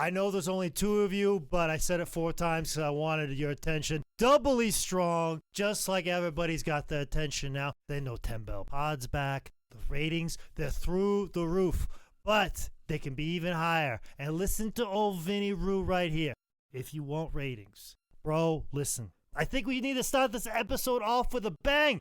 I know there's only 2 of you, but I said it 4 times because I wanted your attention. Doubly strong, just like everybody's got the attention now. They know 10 Bell Pod's back. The ratings, they're through the roof, but they can be even higher. And listen to old Vinny Rue right here. If you want ratings, bro, listen. I think we need to start this episode off with a bang.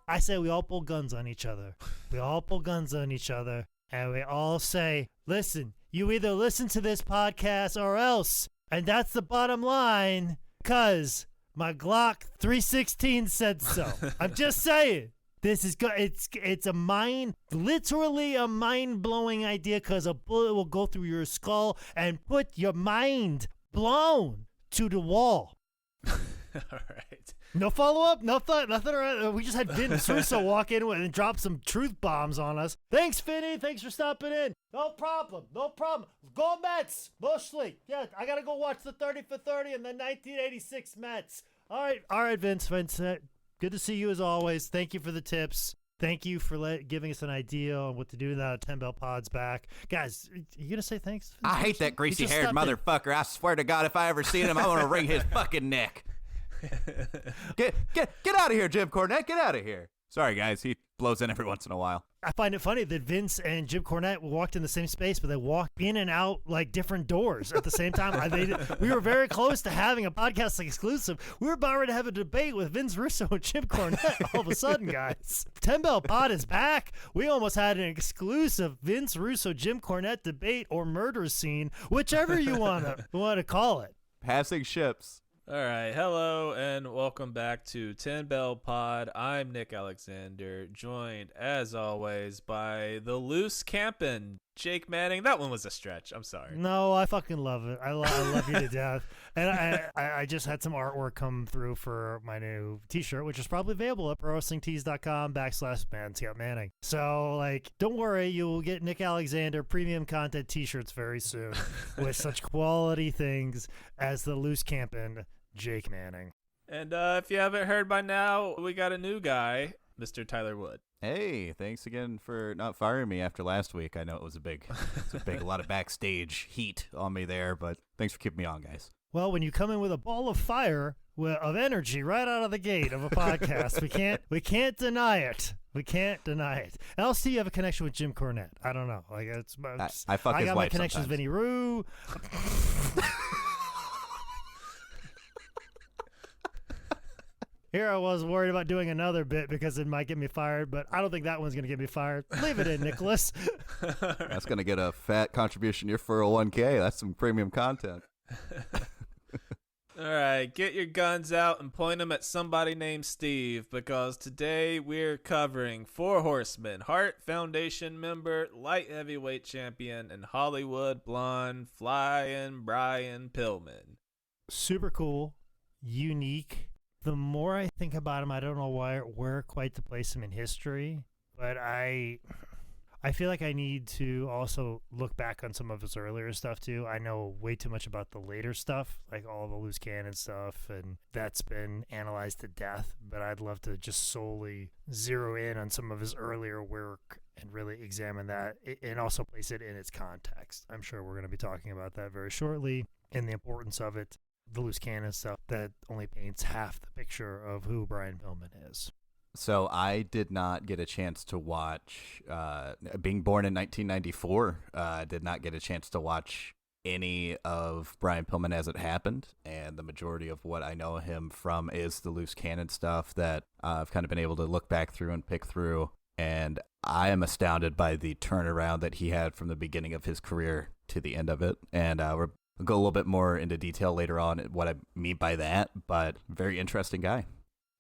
I say we all pull guns on each other. We all pull guns on each other. And we all say, listen, you either listen to this podcast or else. And that's the bottom line, because my Glock 316 said so. I'm just saying. This is good. It's literally a mind-blowing idea, because a bullet will go through your skull and put your mind blown to the wall. All right. No follow-up? Nothing. We just had Vince Russo walk in and drop some truth bombs on us. Thanks, Vinny. Thanks for stopping in. No problem. Go Mets, mostly. Yeah, I got to go watch the 30 for 30 and the 1986 Mets. All right, Vince. Good to see you as always. Thank you for the tips. Thank you for giving us an idea on what to do now that 10 Bell Pod's back. Guys, you going to say thanks? I hate that greasy-haired motherfucker. I swear to God, if I ever seen him, I want to wring his fucking neck. Get out of here, Jim Cornette. Get out of here. Sorry, guys. He blows in every once in a while. I find it funny that Vince and Jim Cornette walked in the same space, but they walked in and out like different doors at the same time. We were very close to having a podcast exclusive. We were about ready to have a debate with Vince Russo and Jim Cornette all of a sudden, guys. 10 Bell Pod is back. We almost had an exclusive Vince Russo, Jim Cornette debate or murder scene, whichever you want to call it. Passing ships. All right, hello and welcome back to 10 Bell Pod. I'm Nick Alexander, joined as always by the loose campin' Jake Manning. That one was a stretch. I'm sorry. No, I fucking love it. I love you to death. And I just had some artwork come through for my new t-shirt, which is probably available at prowrestlingtees.com/Manning. So, don't worry, you'll get Nick Alexander premium content t-shirts very soon with such quality things as the loose campin' Jake Manning. And if you haven't heard by now, we got a new guy, Mr. Tyler Wood. Hey, thanks again for not firing me after last week. I know it was a lot of backstage heat on me there, but thanks for keeping me on, guys. Well, when you come in with a ball of fire of energy right out of the gate of a podcast, we can't deny it. We can't deny it. And I'll see you have a connection with Jim Cornette. I don't know. I fuck his got wife my connections sometimes. with Vinny Rue. Here I was worried about doing another bit because it might get me fired, but I don't think that one's going to get me fired. Leave it in, Nicholas. That's going to get a fat contribution to your 401k. That's some premium content. All right, get your guns out and point them at somebody named Steve, because today we're covering 4 Horsemen, Hart Foundation member, light heavyweight champion, and Hollywood blonde Flying Brian Pillman. Super cool, unique. The more I think about him, I don't know where quite to place him in history, but I feel like I need to also look back on some of his earlier stuff too. I know way too much about the later stuff, like all the loose cannon stuff, and that's been analyzed to death, but I'd love to just solely zero in on some of his earlier work and really examine that and also place it in its context. I'm sure we're going to be talking about that very shortly and the importance of it. The loose cannon stuff that only paints half the picture of who Brian Pillman is. So I did not get a chance to watch, being born in 1994, did not get a chance to watch any of Brian Pillman as it happened. And the majority of what I know him from is the loose cannon stuff that I've kind of been able to look back through and pick through. And I am astounded by the turnaround that he had from the beginning of his career to the end of it. And we'll go a little bit more into detail later on what I mean by that, but very interesting guy.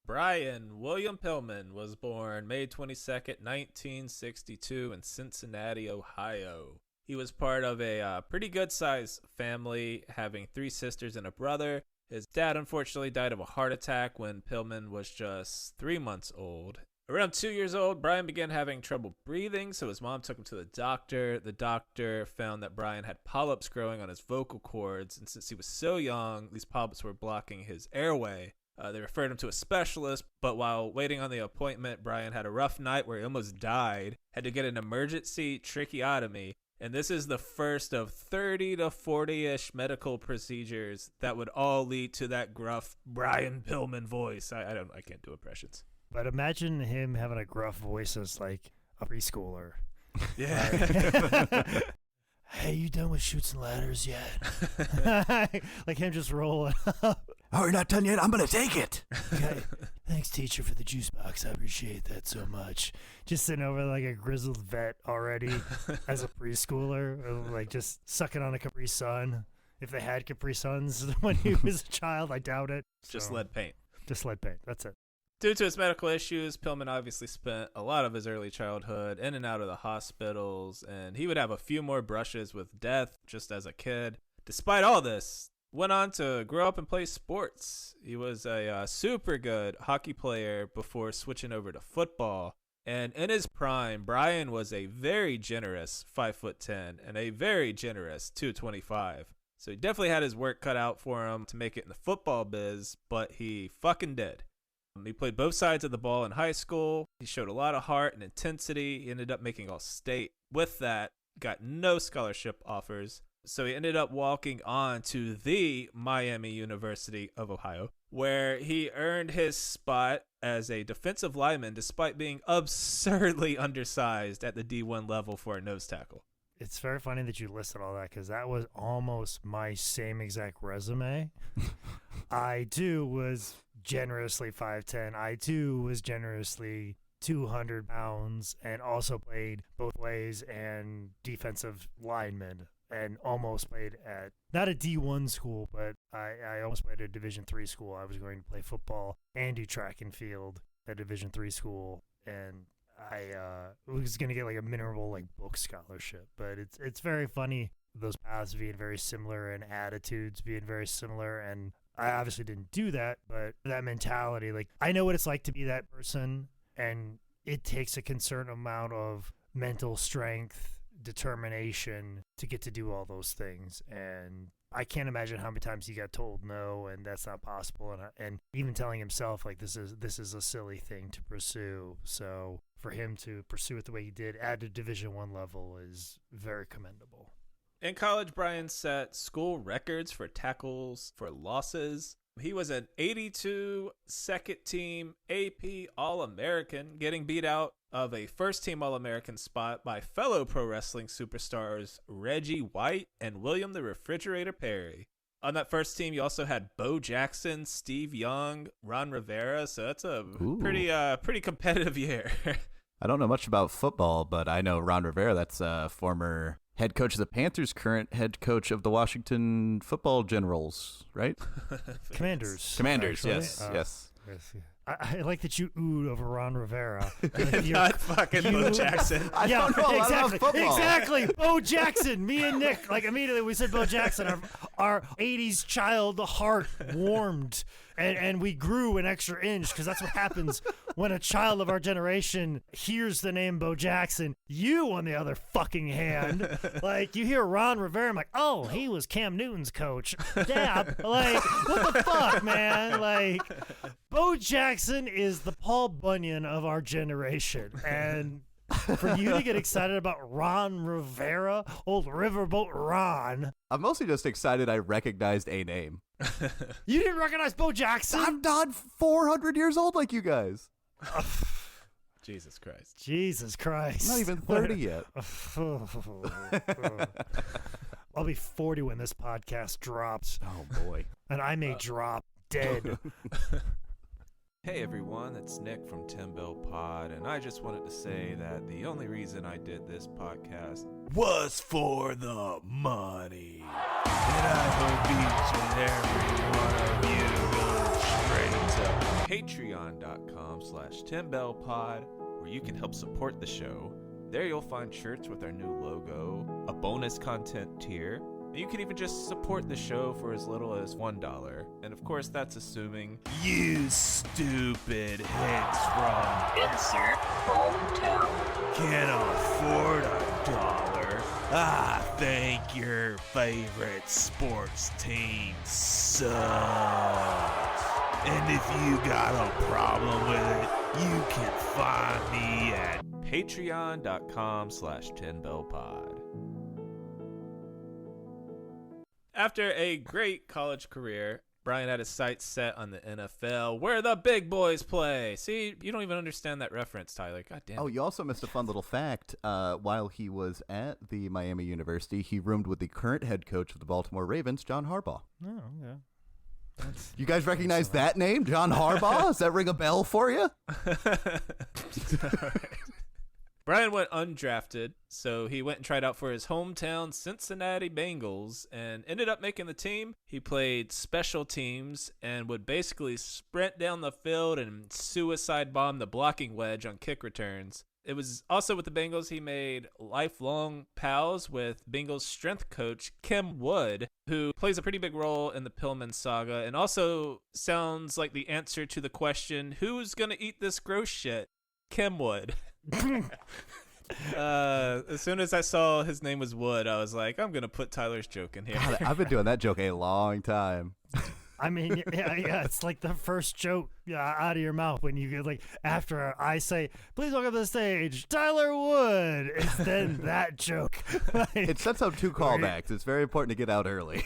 Brian William Pillman was born May 22nd, 1962 in Cincinnati, Ohio. He was part of a pretty good-sized family, having 3 sisters and a brother. His dad unfortunately died of a heart attack when Pillman was just 3 months old. Around 2 years old, Brian began having trouble breathing, so his mom took him to the doctor. The doctor found that Brian had polyps growing on his vocal cords, and since he was so young, these polyps were blocking his airway. They referred him to a specialist, but while waiting on the appointment, Brian had a rough night where he almost died, had to get an emergency tracheotomy, and this is the first of 30 to 40-ish medical procedures that would all lead to that gruff Brian Pillman voice. I can't do impressions. But imagine him having a gruff voice as like a preschooler. Yeah. Hey, you done with Chutes and Ladders yet? Like him just rolling up. Oh, you're not done yet? I'm going to take it. Okay. Thanks, teacher, for the juice box. I appreciate that so much. Just sitting over like a grizzled vet already as a preschooler, or like just sucking on a Capri Sun. If they had Capri Suns when he was a child, I doubt it. Just So, lead paint. Just lead paint. That's it. Due to his medical issues, Pillman obviously spent a lot of his early childhood in and out of the hospitals, and he would have a few more brushes with death just as a kid. Despite all this, went on to grow up and play sports. He was a super good hockey player before switching over to football. And in his prime, Brian was a very generous 5'10" and a very generous 225. So he definitely had his work cut out for him to make it in the football biz, but he fucking did. He played both sides of the ball in high school. He showed a lot of heart and intensity. He ended up making All-State. With that, got no scholarship offers. So he ended up walking on to the Miami University of Ohio, where he earned his spot as a defensive lineman despite being absurdly undersized at the D1 level for a nose tackle. It's very funny that you listed all that because that was almost my same exact resume. I, too, was generously 5'10". I, too, was generously 200 pounds and also played both ways and defensive lineman and almost played at, not a D1 school, but I almost played at a Division III school. I was going to play football and do track and field at Division III school, and I was going to get like a minimal like book scholarship. But it's very funny, those paths being very similar and attitudes being very similar, and I obviously didn't do that, but that mentality, like I know what it's like to be that person, and it takes a concerned amount of mental strength, determination to get to do all those things. And I can't imagine how many times he got told no and that's not possible, and even telling himself like this is a silly thing to pursue. So for him to pursue it the way he did at a Division I level is very commendable. In college, Brian set school records for tackles for losses. He was an 82 second team AP All-American, getting beat out of a first team All-American spot by fellow pro wrestling superstars Reggie White and William the Refrigerator Perry. On that first team, you also had Bo Jackson, Steve Young, Ron Rivera, so that's a pretty competitive year. I don't know much about football, but I know Ron Rivera. That's a former head coach of the Panthers, current head coach of the Washington Football Generals, right? Commanders, actually. yes. Yes. I like that you oohed over Ron Rivera. Not fucking Bo Jackson. I don't know a lot about football. Exactly. Bo Jackson. Me and Nick, like immediately we said Bo Jackson. Our 80s child heart warmed. And we grew an extra inch because that's what happens when a child of our generation hears the name Bo Jackson. You, on the other fucking hand, like you hear Ron Rivera, I'm like, oh, he was Cam Newton's coach. Yeah, like what the fuck, man? Like Bo Jackson is the Paul Bunyan of our generation, and for you to get excited about Ron Rivera, old Riverboat Ron. I'm mostly just excited I recognized a name. You didn't recognize Bo Jackson? I'm not 400 years old like you guys. Jesus Christ. Jesus Christ. I'm not even 30 yet. I'll be 40 when this podcast drops. Oh, boy. And I may drop dead. Hey everyone, it's Nick from Tim Bell Pod, and I just wanted to say that the only reason I did this podcast was for the money. And I hope each and every one of you goes straight to patreon.com/TimBellPod, where you can help support the show. There you'll find shirts with our new logo, a bonus content tier, You can even just support the show for as little as $1. And of course, that's assuming you stupid hicks from insert hometown can't afford $1. Think your favorite sports team sucks. And if you got a problem with it, you can find me at patreon.com/10bellpod. After a great college career, Brian had his sights set on the NFL, where the big boys play. See, you don't even understand that reference, Tyler. God damn it. Oh, you also missed a fun little fact. While he was at the Miami University, he roomed with the current head coach of the Baltimore Ravens, John Harbaugh. Oh, yeah. You guys recognize that name, John Harbaugh? Does that ring a bell for you? Brian went undrafted, so he went and tried out for his hometown Cincinnati Bengals and ended up making the team. He played special teams and would basically sprint down the field and suicide bomb the blocking wedge on kick returns. It was also with the Bengals he made lifelong pals with Bengals strength coach Kim Wood, who plays a pretty big role in the Pillman saga and also sounds like the answer to the question, who's going to eat this gross shit? Kim Wood. As soon as I saw his name was Wood, I was like, I'm going to put Tyler's joke in here. God, I've been doing that joke a long time. I mean, yeah, it's like the first joke out of your mouth when you get like after I say, "Please welcome to the stage, Tyler Wood." It's then that joke. Like, It sets up two callbacks. It's very important to get out early.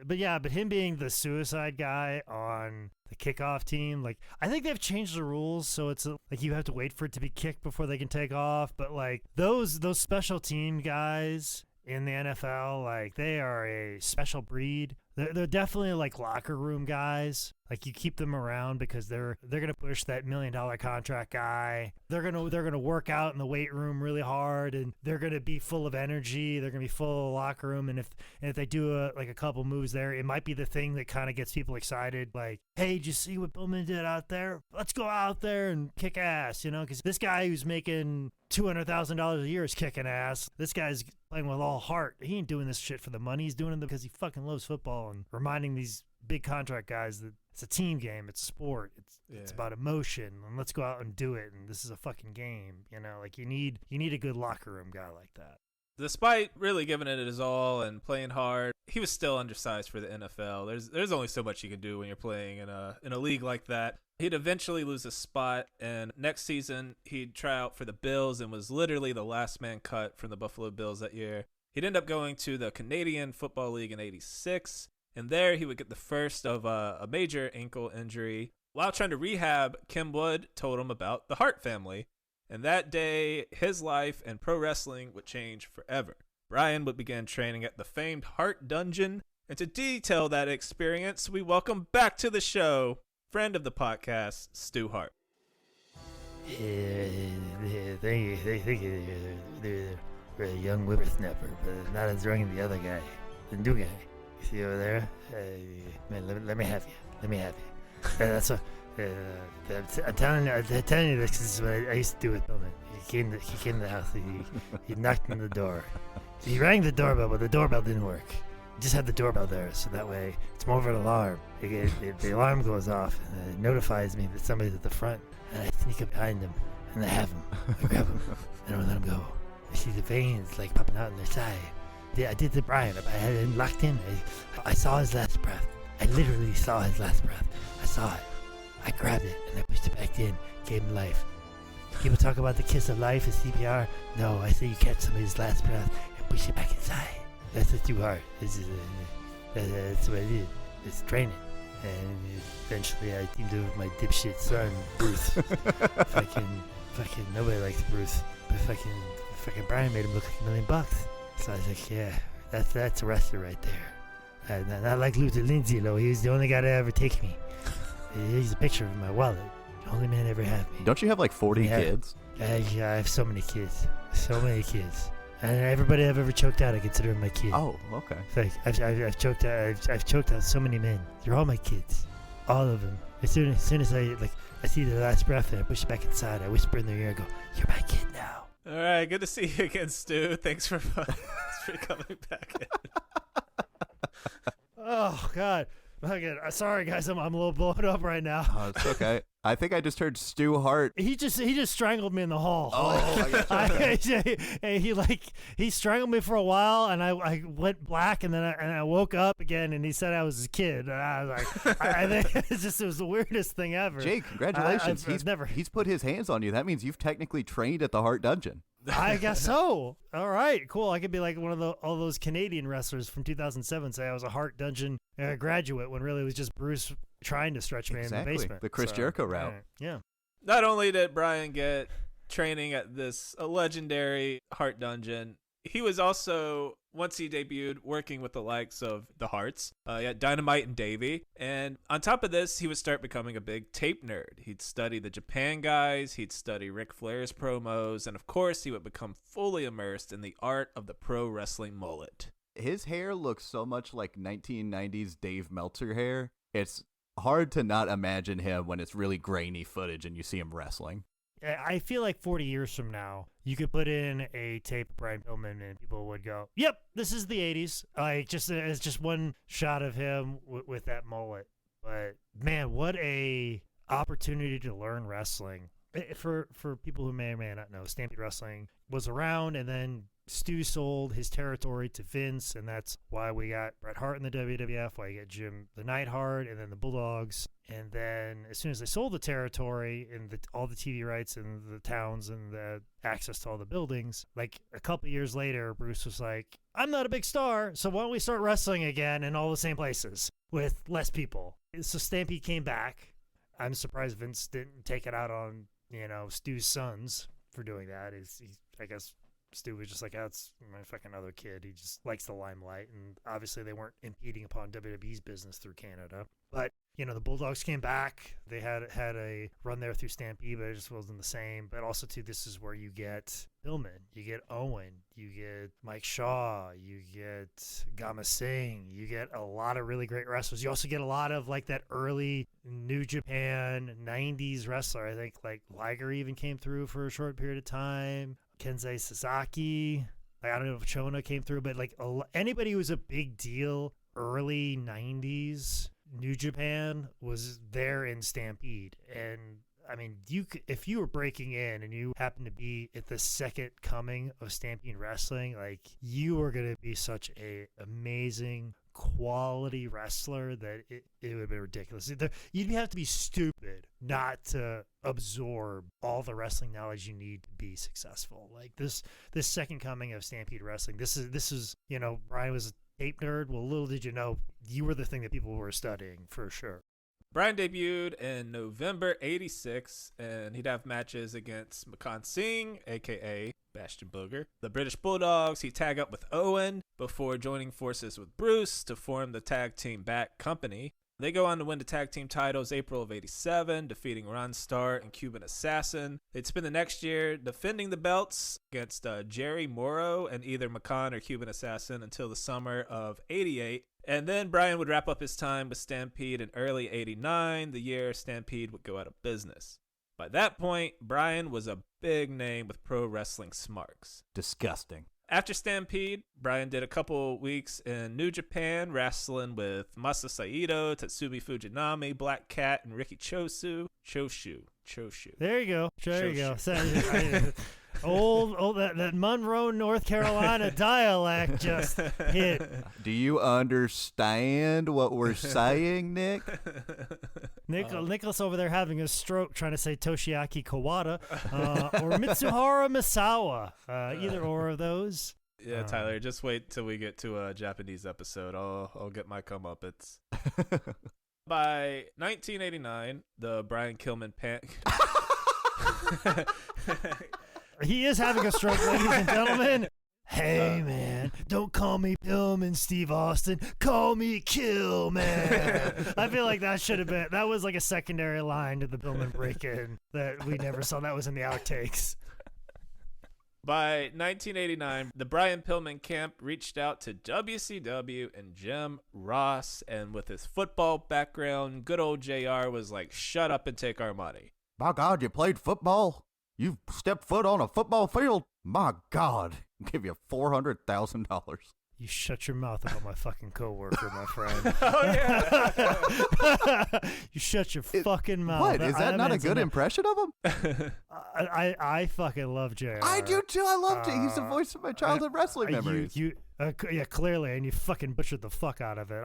But him being the suicide guy on the kickoff team, like I think they've changed the rules, so it's like you have to wait for it to be kicked before they can take off. But like those special team guys in the NFL, like they are a special breed. They're definitely like locker room guys. Like you keep them around because they're gonna push that $1 million contract guy. They're gonna work out in the weight room really hard, and they're gonna be full of energy. They're gonna be full of locker room, and if they do a couple moves there, it might be the thing that kind of gets people excited. Like, hey, did you see what Pillman did out there? Let's go out there and kick ass, because this guy who's making $200,000 a year is kicking ass. This guy's playing with all heart. He ain't doing this shit for the money. He's doing it because he fucking loves football and reminding these big contract guys that it's a team game, it's sport, it's about emotion, and let's go out and do it, and this is a fucking game. Like you need a good locker room guy like that. Despite really giving it his all and playing hard, he was still undersized for the NFL. There's only so much you can do when you're playing in a league like that. He'd eventually lose a spot, and next season he'd try out for the Bills and was literally the last man cut from the Buffalo Bills that year. He'd end up going to the Canadian Football League in '86, and there he would get the first of a major ankle injury. While trying to rehab, Kim Wood told him about the Hart family, and that day his life and pro wrestling would change forever. Brian would begin training at the famed Hart Dungeon, and to detail that experience, we welcome back to the show friend of the podcast, Stu Hart. They think they're a young whippersnapper, but not as young as the other guy, the new guy. You see over there? Man, let me have you. That's what. I'm telling you this is what I used to do with Pillman. He came to the house. He knocked on the door. He rang the doorbell, but the doorbell didn't work. He just had the doorbell there, so that way it's more of an alarm. The alarm goes off, and it notifies me that somebody's at the front, and I sneak up behind him, and I have him. I grab him. I don't let him go. I see the veins like popping out on their side. I did to Brian. I had him locked in. I saw his last breath. I literally saw his last breath. I saw it. I grabbed it and I pushed it back in. Gave him life. People talk about the kiss of life as CPR. No, I say you catch somebody's last breath and push it back inside. That's just too hard. That's what I did. It's training. And eventually I teamed up with my dipshit son, Bruce. fucking nobody likes Bruce. But fucking Brian made him look like $1 million. So I was like, yeah, that's a wrestler right there. Not like Luther Lindsay, though. He was the only guy to ever take me. Here's a picture of my wallet. The only man ever had me. Don't you have like 40 kids? I have so many kids. And everybody I've ever choked out, I consider them my kid. Oh, okay. It's like I've choked out so many men. They're all my kids, all of them. As soon as I see their last breath and I push it back inside, I whisper in their ear, I go, "You're my kid now." All right, good to see you again, Stu. Thanks for for coming back in. Oh God. Okay, sorry guys, I'm a little blown up right now. Oh, it's okay. I think I just heard Stu Hart. He just strangled me in the hall. Oh, I he strangled me for a while, and I went black, and then I woke up again, and he said I was his kid, and I was like, I think it was the weirdest thing ever. Jake, congratulations. He's put his hands on you. That means you've technically trained at the Hart Dungeon. I guess so. All right, cool. I could be like one of all those Canadian wrestlers from 2007, say I was a Hart Dungeon graduate, when really it was just Bruce trying to stretch me in the basement. The Chris Jericho route. Yeah. Not only did Brian get training at this legendary Hart Dungeon, he was also, once he debuted, working with the likes of the Harts, Dynamite and Davey. And on top of this, he would start becoming a big tape nerd. He'd study the Japan guys, he'd study Ric Flair's promos, and of course, he would become fully immersed in the art of the pro wrestling mullet. His hair looks so much like 1990s Dave Meltzer hair. It's hard to not imagine him when it's really grainy footage and you see him wrestling. I feel like 40 years from now, you could put in a tape of Brian Pillman and people would go, "Yep, this is the 80s." It's just one shot of him with that mullet. But man, what a opportunity to learn wrestling. For people who may or may not know, Stampede Wrestling was around, and then Stu sold his territory to Vince, and that's why we got Bret Hart in the WWF, why you got Jim the Neidhart, and then the Bulldogs. And then as soon as they sold the territory and all the TV rights and the towns and the access to all the buildings, like a couple years later, Bruce was like, "I'm not a big star, so why don't we start wrestling again in all the same places with less people?" So Stampede came back. I'm surprised Vince didn't take it out on, Stu's sons for doing that. I guess Stu was just like, "That's my fucking other kid. He just likes the limelight." And obviously they weren't impeding upon WWE's business through Canada. But, the Bulldogs came back. They had a run there through Stampede, but it just wasn't the same. But also, too, this is where you get Pillman, you get Owen, you get Mike Shaw, you get Gama Singh, you get a lot of really great wrestlers. You also get a lot of, like, that early New Japan 90s wrestler. I think, like, Liger even came through for a short period of time. Kenzei Sasaki. I don't know if Chona came through, but like anybody who was a big deal early 90s New Japan was there in Stampede. And I mean, if you were breaking in and you happened to be at the second coming of Stampede Wrestling, like you were going to be such a amazing quality wrestler that it would have been ridiculous. You'd have to be stupid not to absorb all the wrestling knowledge you need to be successful. Like this second coming of Stampede Wrestling, this is Brian was a tape nerd. Well, little did you know, you were the thing that people were studying for sure. Brian debuted in November 86, and he'd have matches against Makan Singh, a.k.a. Bastion Booger, the British Bulldogs. He'd tag up with Owen before joining forces with Bruce to form the Tag Team Back Company. They go on to win the tag team titles April of 87, defeating Ron Starr and Cuban Assassin. They'd spend the next year defending the belts against Jerry Morrow and either Makan or Cuban Assassin until the summer of 88. And then Brian would wrap up his time with Stampede in early 89, the year Stampede would go out of business. By that point, Brian was a big name with pro wrestling smarks. Disgusting. After Stampede, Brian did a couple weeks in New Japan, wrestling with Masa Saito, Tatsumi Fujinami, Black Cat, and Riki Choshu. There you go. There you go. Old that Monroe, North Carolina dialect just hit. Do you understand what we're saying, Nick? Nicholas over there having a stroke trying to say Toshiaki Kawada or Mitsuhara Misawa. Either or of those. Yeah, Tyler, just wait till we get to a Japanese episode. I'll get my comeuppance. By 1989, the Brian Pillman He is having a stroke, ladies and gentlemen. Hey, man, don't call me Pillman, Steve Austin. Call me Killman. I feel like that was like a secondary line to the Pillman break-in that we never saw. That was in the outtakes. By 1989, the Brian Pillman camp reached out to WCW and Jim Ross, and with his football background, good old JR was like, "Shut up and take our money." My God, you played football? You've stepped foot on a football field? My God. Give you $400,000. You shut your mouth about my fucking coworker, my friend. Oh yeah. You shut your fucking mouth. What? Is that not a good impression of him? I fucking love JR. I do too. I loved it. He's the voice of my childhood wrestling memories. Yeah, clearly, and you fucking butchered the fuck out of it.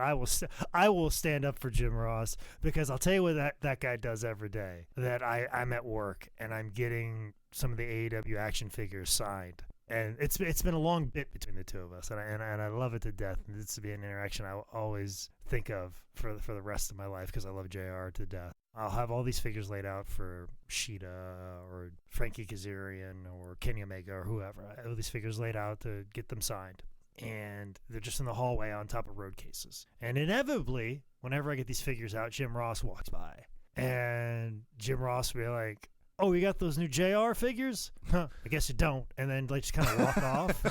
I will stand up for Jim Ross, because I'll tell you what that guy does every day. That I'm at work and I'm getting some of the AEW action figures signed. And it's been a long bit between the two of us, and I love it to death. And this will be an interaction I will always think of for the rest of my life, because I love JR to death. I'll have all these figures laid out for Sheeta or Frankie Kazarian or Kenny Omega or whoever. I have all these figures laid out to get them signed, and they're just in the hallway on top of road cases. And inevitably, whenever I get these figures out, Jim Ross walks by, and Jim Ross will be like, "Oh, you got those new JR figures? Huh, I guess you don't." And then just kind of walk off.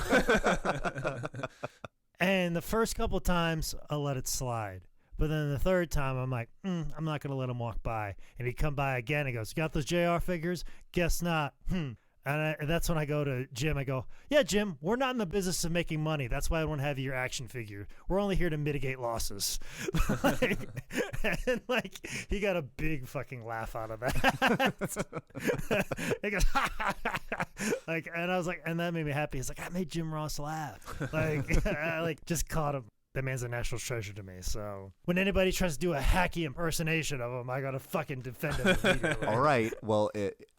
And the first couple times, I'll let it slide. But then the third time, I'm like, I'm not going to let him walk by. And he'd come by again and goes, "You got those JR figures? Guess not. And that's when I go to Jim. I go, "Yeah, Jim, we're not in the business of making money. That's why I don't have your action figure. We're only here to mitigate losses." And he got a big fucking laugh out of that. He goes, and I was like, and that made me happy. He's like, "I made Jim Ross laugh." I just caught him. That man's a national treasure to me. So when anybody tries to do a hacky impersonation of him, I gotta fucking defend him immediately. All right. Well,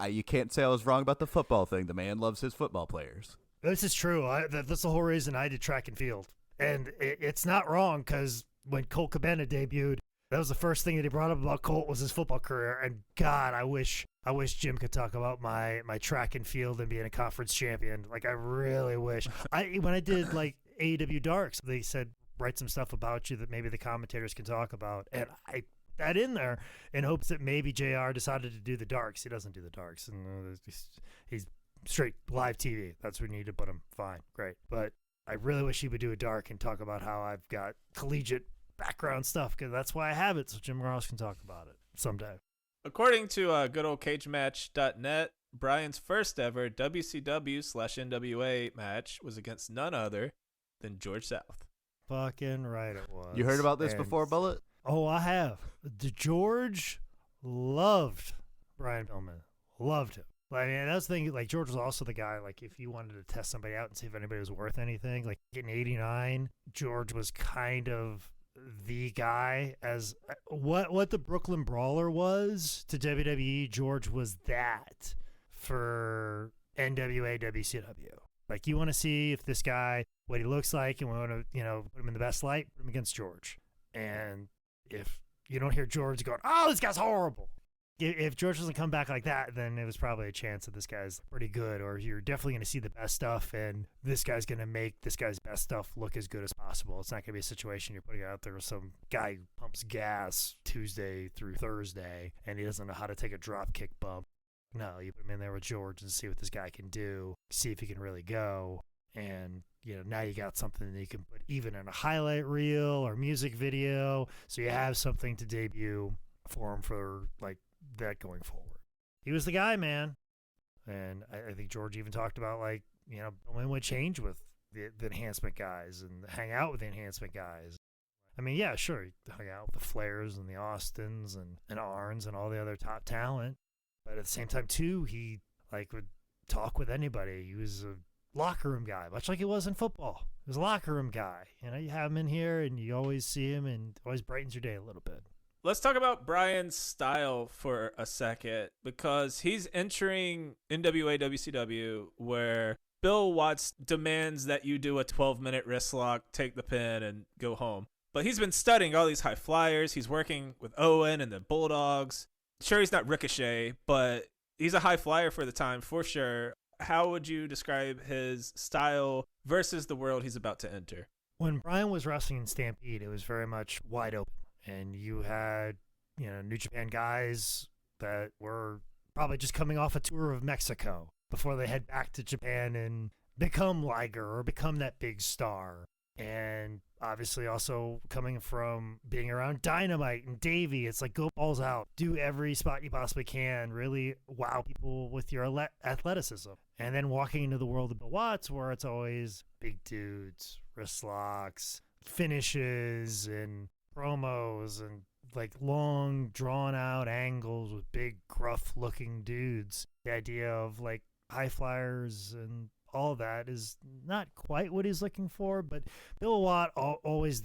you can't say I was wrong about the football thing. The man loves his football players. This is true. That's the whole reason I did track and field. And it's not wrong, because when Colt Cabana debuted, that was the first thing that he brought up about Colt was his football career. And God, I wish Jim could talk about my track and field and being a conference champion. I really wish. When I did AEW Darks, they said, write some stuff about you that maybe the commentators can talk about. And I put that in there in hopes that maybe JR decided to do the Darks. He doesn't do the Darks. And he's straight live TV. That's where you need to put him. Fine. Great. But I really wish he would do a Dark and talk about how I've got collegiate background stuff, because that's why I have it, so Jim Ross can talk about it someday. According to goodoldcagematch.net, Brian's first ever WCW/NWA match was against none other than George South. Fucking right it was. You heard about this before, Bullet? Oh, I have. George loved Brian Pillman. Loved him. That's the thing. George was also the guy, if you wanted to test somebody out and see if anybody was worth anything, in '89, George was kind of the guy. As what the Brooklyn Brawler was to WWE, George was that for NWA, WCW. You want to see if this guy, what he looks like, and we want to, put him in the best light, put him against George. And if you don't hear George going, "Oh, this guy's horrible," if George doesn't come back like that, then it was probably a chance that this guy's pretty good, or you're definitely going to see the best stuff, and this guy's going to make this guy's best stuff look as good as possible. It's not going to be a situation you're putting out there with some guy who pumps gas Tuesday through Thursday, and he doesn't know how to take a drop kick bump. No, you put him in there with George and see what this guy can do, see if he can really go. And, now you got something that you can put even in a highlight reel or music video. So you have something to debut for him for that going forward. He was the guy, man. And I think George even talked about Pillman would change with the enhancement guys and hang out with the enhancement guys. Yeah, sure. He hung out with the Flairs and the Austins and Arns and all the other top talent. But at the same time, too, he would talk with anybody. He was a locker room guy, much like he was in football. He was a locker room guy. You have him in here, and you always see him, and always brightens your day a little bit. Let's talk about Brian's style for a second, because he's entering NWA WCW, where Bill Watts demands that you do a 12-minute wrist lock, take the pin, and go home. But he's been studying all these high flyers. He's working with Owen and the Bulldogs. Sure, he's not Ricochet, but he's a high flyer for the time, for sure. How would you describe his style versus the world he's about to enter? When Brian was wrestling in Stampede, it was very much wide open. And you had, New Japan guys that were probably just coming off a tour of Mexico before they head back to Japan and become Liger or become that big star. And obviously also coming from being around Dynamite and Davey, it's like go balls out, do every spot you possibly can, really wow people with your athleticism. And then walking into the world of Bill Watts, where it's always big dudes, wrist locks, finishes, and promos, and like long drawn out angles with big gruff looking dudes. The idea of like high flyers and all that is not quite what he's looking for, but Bill Watt always,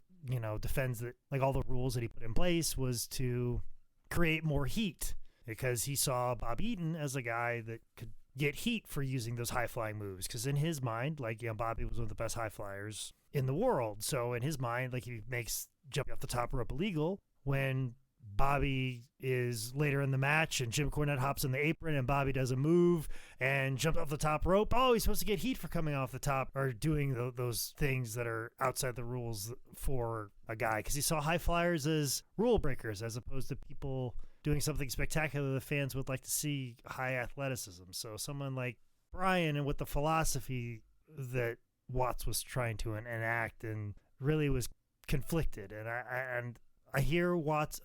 defends that like all the rules that he put in place was to create more heat, because he saw Bob Eaton as a guy that could get heat for using those high flying moves, because in his mind, like, Bobby was one of the best high flyers in the world. So in his mind, like, he makes jumping off the top rope illegal. When Bobby is later in the match and Jim Cornette hops in the apron and Bobby does a move and jumps off the top rope, oh, he's supposed to get heat for coming off the top or doing those things that are outside the rules for a guy, because he saw high flyers as rule breakers as opposed to people doing something spectacular the fans would like to see, high athleticism. So someone like Brian, and with the philosophy that Watts was trying to enact, and really was conflicted. And I hear Watts'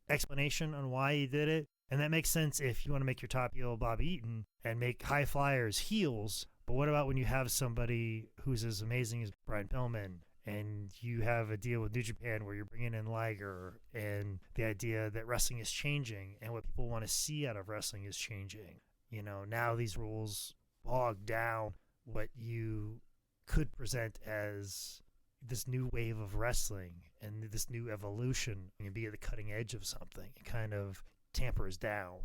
explanation on why he did it, and that makes sense if you want to make your top heel Bobby Eaton and make high flyers heels. But what about when you have somebody who's as amazing as Brian Pillman, and you have a deal with New Japan where you're bringing in Liger, and the idea that wrestling is changing and what people want to see out of wrestling is changing? Now these rules bog down what you could present as this new wave of wrestling and this new evolution, and be at the cutting edge of something. It kind of tampers down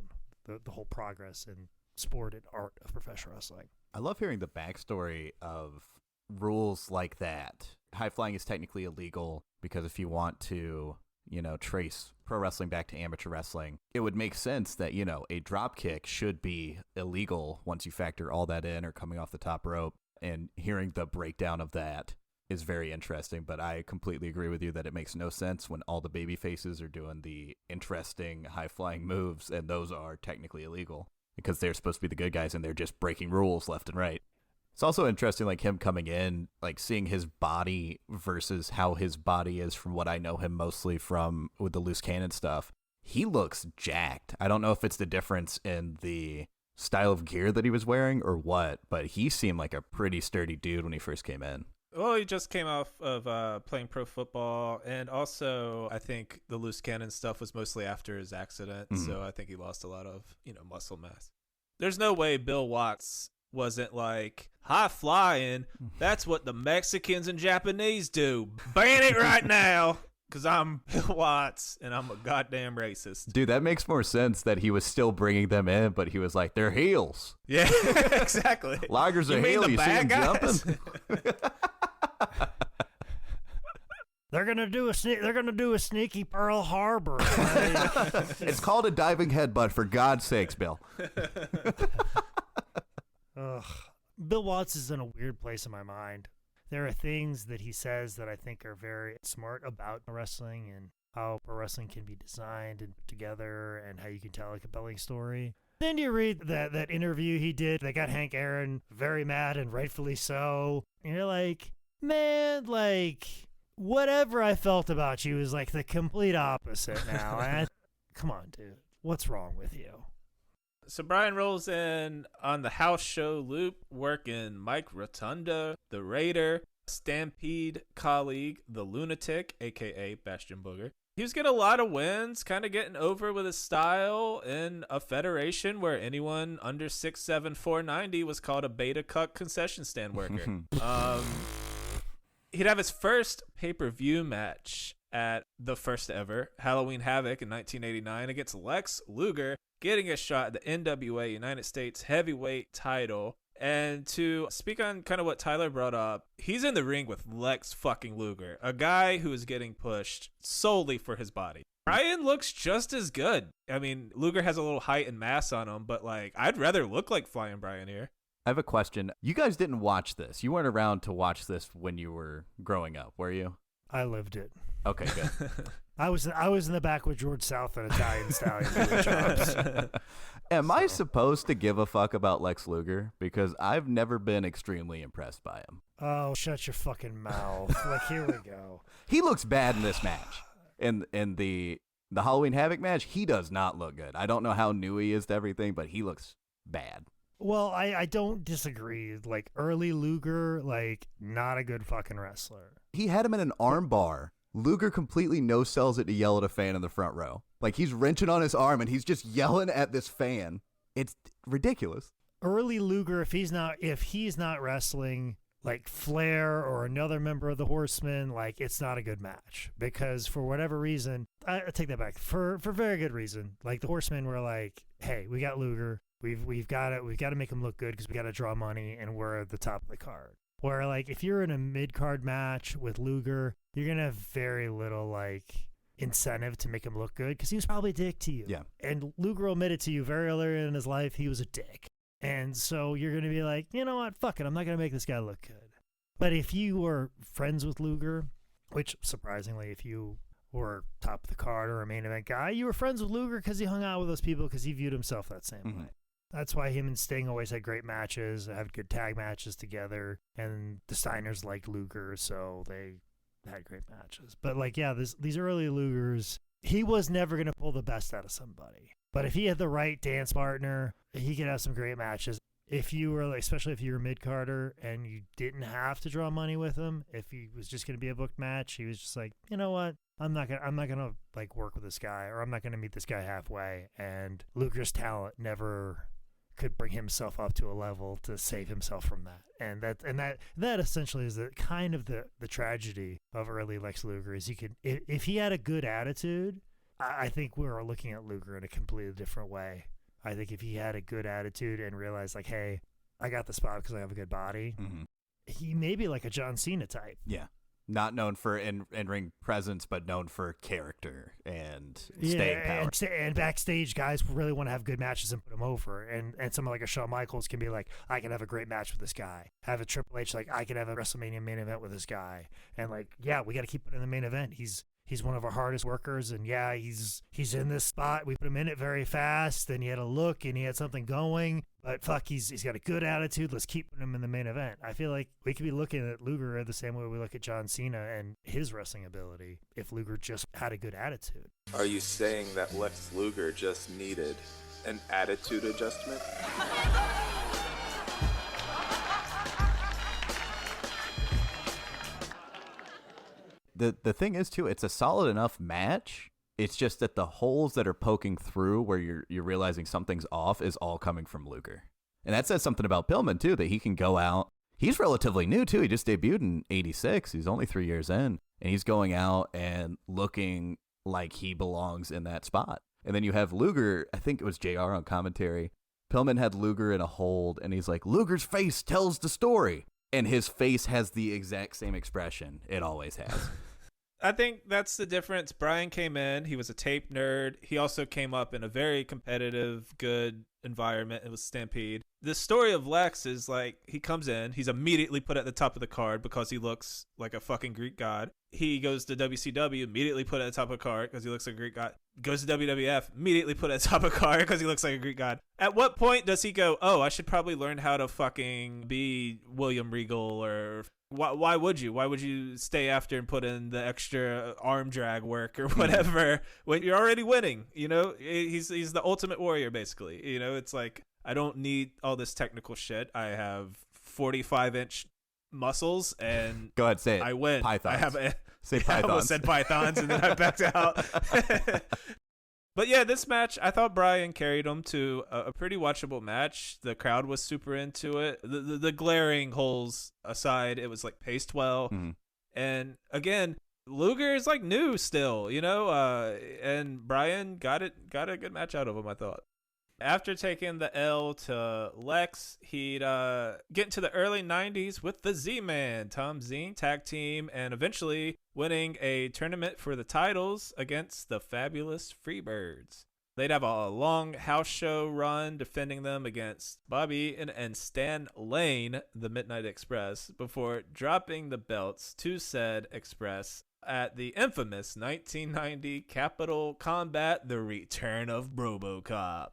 the whole progress in sport and art of professional wrestling. I love hearing the backstory of rules like that. High flying is technically illegal because if you want to, trace pro wrestling back to amateur wrestling, it would make sense that, a drop kick should be illegal once you factor all that in, or coming off the top rope. And hearing the breakdown of that is very interesting, but I completely agree with you that it makes no sense when all the baby faces are doing the interesting high-flying moves, and those are technically illegal because they're supposed to be the good guys and they're just breaking rules left and right. It's also interesting, like, him coming in, like, seeing his body versus how his body is from what I know him mostly from with the loose cannon stuff. He looks jacked. I don't know if it's the difference in the style of gear that he was wearing or what, but he seemed like a pretty sturdy dude when he first came in. Well, he just came off of playing pro football, and also I think the loose cannon stuff was mostly after his accident, so I think he lost a lot of, muscle mass. There's no way Bill Watts wasn't like, high flying, that's what the Mexicans and Japanese do. Ban it right now, because I'm Bill Watts, and I'm a goddamn racist. Dude, that makes more sense that he was still bringing them in, but he was like, they're heels. Yeah, exactly. Liger's a heel, you see him jumping? They're gonna do a sneaky Pearl Harbor. It's called a diving headbutt, for God's sakes, Bill. Ugh. Bill Watts is in a weird place in my mind. There are things that he says that I think are very smart about wrestling and how pro wrestling can be designed and put together and how you can tell a compelling story. Then you read that interview he did that got Hank Aaron very mad, and rightfully so. And you're like, man, like, whatever I felt about you is like the complete opposite now. And come on, dude. What's wrong with you? So Brian rolls in on the house show loop, working Mike Rotunda, the Raider, Stampede colleague, the Lunatic, a.k.a. Bastion Booger. He was getting a lot of wins, kind of getting over with his style in a federation where anyone under 6'7", 490 was called a beta cuck concession stand worker. He'd have his first pay-per-view match at the first ever Halloween Havoc in 1989 against Lex Luger, getting a shot at the NWA United States Heavyweight title. And to speak on kind of what Tyler brought up, he's in the ring with Lex fucking Luger, a guy who is getting pushed solely for his body. Brian looks just as good. I mean, Luger has a little height and mass on him, but like, I'd rather look like Flying Brian here. I have a question. You guys didn't watch this. You weren't around to watch this when you were growing up, were you? I lived it. Okay, good. I was in the back with George South and Italian Stallion doing jobs. Am I supposed to give a fuck about Lex Luger? Because I've never been extremely impressed by him. Oh, shut your fucking mouth. Like, here we go. He looks bad in this match. In the Halloween Havoc match, he does not look good. I don't know how new he is to everything, but he looks bad. Well, I don't disagree. Like, early Luger, like, not a good fucking wrestler. He had him in an arm bar. Luger completely no-sells it to yell at a fan in the front row. Like, he's wrenching on his arm, and he's just yelling at this fan. It's ridiculous. Early Luger, if he's not wrestling like Flair or another member of the Horsemen, like, it's not a good match. Because for whatever reason, I take that back. For very good reason. Like, the Horsemen were like, hey, we got Luger. We've got to make him look good because we got to draw money, and we're at the top of the card. Where, like, if you're in a mid-card match with Luger, you're going to have very little, like, incentive to make him look good because he was probably a dick to you. Yeah. And Luger admitted to you very early in his life he was a dick. And so you're going to be like, you know what? Fuck it. I'm not going to make this guy look good. But if you were friends with Luger, which, surprisingly, if you were top of the card or a main event guy, you were friends with Luger because he hung out with those people because he viewed himself that same way. That's why him and Sting always had great matches, had good tag matches together, and the Steiners liked Luger, so they had great matches. But, like, yeah, these early Lugers, he was never going to pull the best out of somebody. But if he had the right dance partner, he could have some great matches. If you were, like, especially if you were mid-carder and you didn't have to draw money with him, if he was just going to be a booked match, he was just like, you know what? I'm not gonna like work with this guy, or I'm not gonna meet this guy halfway. And Luger's talent never could bring himself up to a level to save himself from that. And that essentially is the kind of the tragedy of early Lex Luger is if he had a good attitude, I think we were looking at Luger in a completely different way. I think if he had a good attitude and realized, like, hey, I got the spot because I have a good body, he may be like a John Cena type. Yeah. Not known for in-ring presence, but known for character and staying power. And backstage, guys really want to have good matches and put them over. And someone like a Shawn Michaels can be like, I can have a great match with this guy. Have a Triple H, like, I can have a WrestleMania main event with this guy. And, like, yeah, we got to keep putting in the main event. He's one of our hardest workers, and yeah, he's in this spot. We put him in it very fast, and he had a look, and he had something going. But fuck, he's got a good attitude. Let's keep putting him in the main event. I feel like we could be looking at Luger the same way we look at John Cena and his wrestling ability if Luger just had a good attitude. Are you saying that Lex Luger just needed an attitude adjustment? The thing is, too, it's a solid enough match. It's just that the holes that are poking through where you're realizing something's off is all coming from Luger. And that says something about Pillman, too, that he can go out. He's relatively new, too. He just debuted in 86. He's only 3 years in. And he's going out and looking like he belongs in that spot. And then you have Luger, I think it was JR on commentary. Pillman had Luger in a hold, and he's like, Luger's face tells the story. And his face has the exact same expression it always has. I think that's the difference. Brian came in. He was a tape nerd. He also came up in a very competitive, good environment. It was Stampede. The story of Lex is like he comes in. He's immediately put at the top of the card because he looks like a fucking Greek god. He goes to WCW, immediately put at the top of the card because he looks like a Greek god. Goes to WWF, immediately put at the top of the card because he looks like a Greek god. At what point does he go, oh, I should probably learn how to fucking be William Regal? Or why would you? Why would you stay after and put in the extra arm drag work or whatever when you're already winning? You know, he's the ultimate warrior, basically. You know, it's like, I don't need all this technical shit. I have 45-inch muscles and go ahead, say it. I win. Pythons. Say I pythons. almost said pythons and then I backed out. But yeah, this match, I thought Brian carried him to a pretty watchable match. The crowd was super into it. The glaring holes aside, it was like paced well. And again, Luger is like new still, you know, and Brian got a good match out of him, I thought. After taking the L to Lex, he'd get into the early 90s with the Z-Man, Tom Zine, tag team, and eventually winning a tournament for the titles against the Fabulous Freebirds. They'd have a long house show run defending them against Bobby Eaton and Stan Lane, the Midnight Express, before dropping the belts to said Express at the infamous 1990 Capital Combat: The Return of RoboCop.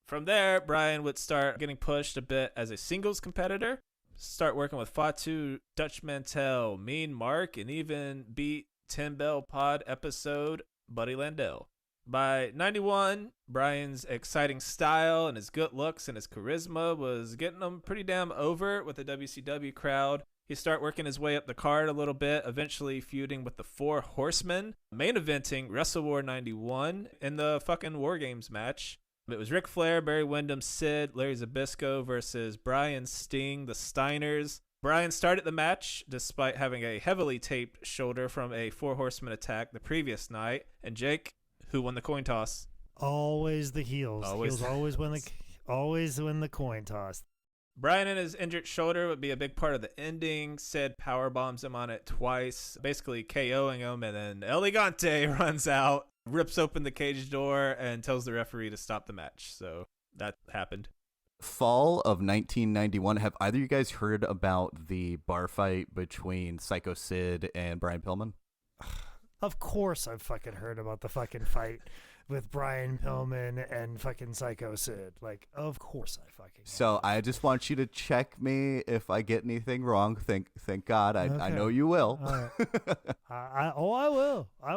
From there, Bryan would start getting pushed a bit as a singles competitor, start working with Fatu, Dutch Mantel, Mean Mark, and even beat 10 Bell Pod episode Buddy Landell. By 91, Bryan's exciting style and his good looks and his charisma was getting him pretty damn over with the WCW crowd. He started working his way up the card a little bit, eventually feuding with the Four Horsemen, main eventing Wrestle War 91 in the fucking War Games match. It was Ric Flair, Barry Windham, Sid, Larry Zbyszko versus Bryan, Sting, the Steiners. Bryan started the match despite having a heavily taped shoulder from a Four Horsemen attack the previous night. And Jake, who won the coin toss? Always the heels. Always Heels always win the coin toss. Bryan and his injured shoulder would be a big part of the ending. Sid power bombs him on it twice, basically KOing him, and then El Gigante runs out, rips open the cage door, and tells the referee to stop the match. So that happened. Fall of 1991. Have either of you guys heard about the bar fight between Psycho Sid and Brian Pillman? Of course I've fucking heard about the fucking fight with Brian Pillman and fucking Psycho Sid. Like, of course I fucking So I just want you to check me if I get anything wrong. Thank God. I know you will. I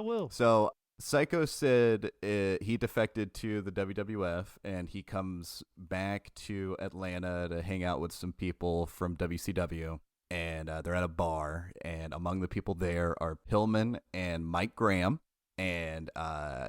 will. So Psycho Sid, he defected to the WWF, and he comes back to Atlanta to hang out with some people from WCW. And they're at a bar, and among the people there are Pillman and Mike Graham. And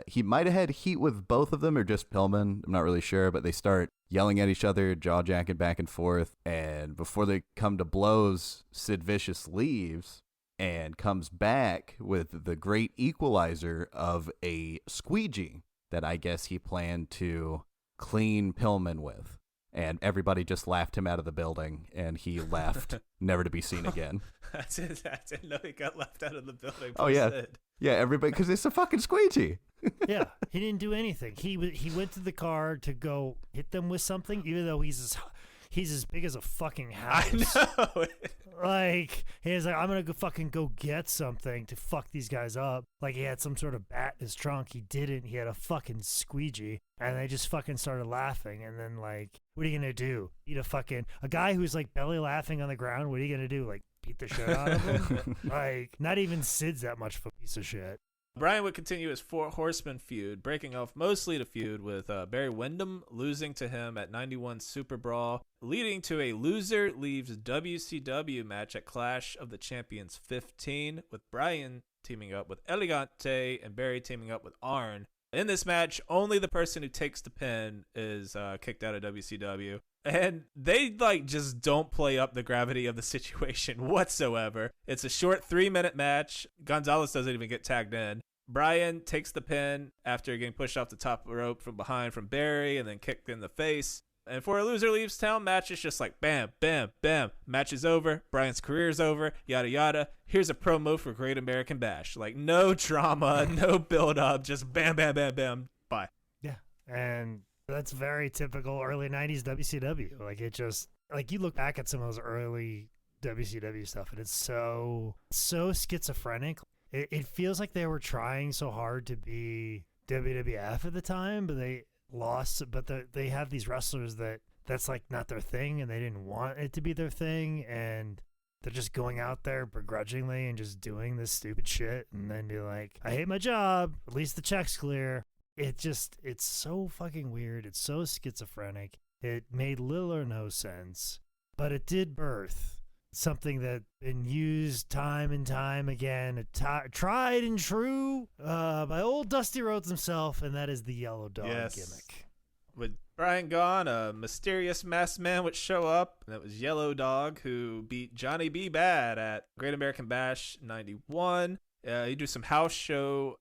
he might have had heat with both of them, or just Pillman. I'm not really sure, but they start yelling at each other, jaw-jacking back and forth. And before they come to blows, Sid Vicious leaves and comes back with the great equalizer of a squeegee that I guess he planned to clean Pillman with. And everybody just laughed him out of the building, and he left, never to be seen again. I didn't know he got left out of the building. Oh, yeah. Sid. Yeah, everybody, because it's a fucking squeegee. Yeah, he didn't do anything. He went to the car to go hit them with something, even though he's as big as a fucking house. I know. Like, he's like, I'm gonna go get something to fuck these guys up. Like, he had some sort of bat in his trunk. He didn't. He had a fucking squeegee, and they just fucking started laughing. And then, like, what are you gonna do? Eat a guy who's like belly laughing on the ground? What are you gonna do? Like, beat the shit out of him? Like, not even Sid's that much of a piece of shit. Bryan would continue his Four Horsemen feud, breaking off mostly the feud with Barry Windham, losing to him at 91 Super Brawl, leading to a loser leaves WCW match at Clash of the Champions 15, with Bryan teaming up with Elegante and Barry teaming up with Arn. In this match, only the person who takes the pin is kicked out of WCW. And they, like, just don't play up the gravity of the situation whatsoever. It's a short 3-minute match. Gonzalez doesn't even get tagged in. Bryan takes the pin after getting pushed off the top rope from behind from Barry and then kicked in the face. And for a loser leaves town match, it's just like bam, bam, bam. Match is over. Bryan's career's over. Yada, yada. Here's a promo for Great American Bash. Like, no drama, no build-up. Just bam, bam, bam, bam. Bye. Yeah. And that's very typical early 90s WCW. Like, it just, like, you look back at some of those early WCW stuff, and it's so schizophrenic. It feels like they were trying so hard to be WWF at the time, but they lost. But they have these wrestlers that's like not their thing, and they didn't want it to be their thing, and they're just going out there begrudgingly and just doing this stupid shit, and then be like, I hate my job, at least the check's clear. It's so fucking weird. It's so schizophrenic. It made little or no sense, but it did birth something that been used time and time again, tried and true by old Dusty Rhodes himself, and that is the Yellow Dog gimmick. With Bryan gone, a mysterious masked man would show up, and that was Yellow Dog, who beat Johnny B. Bad at Great American Bash 91. He do some house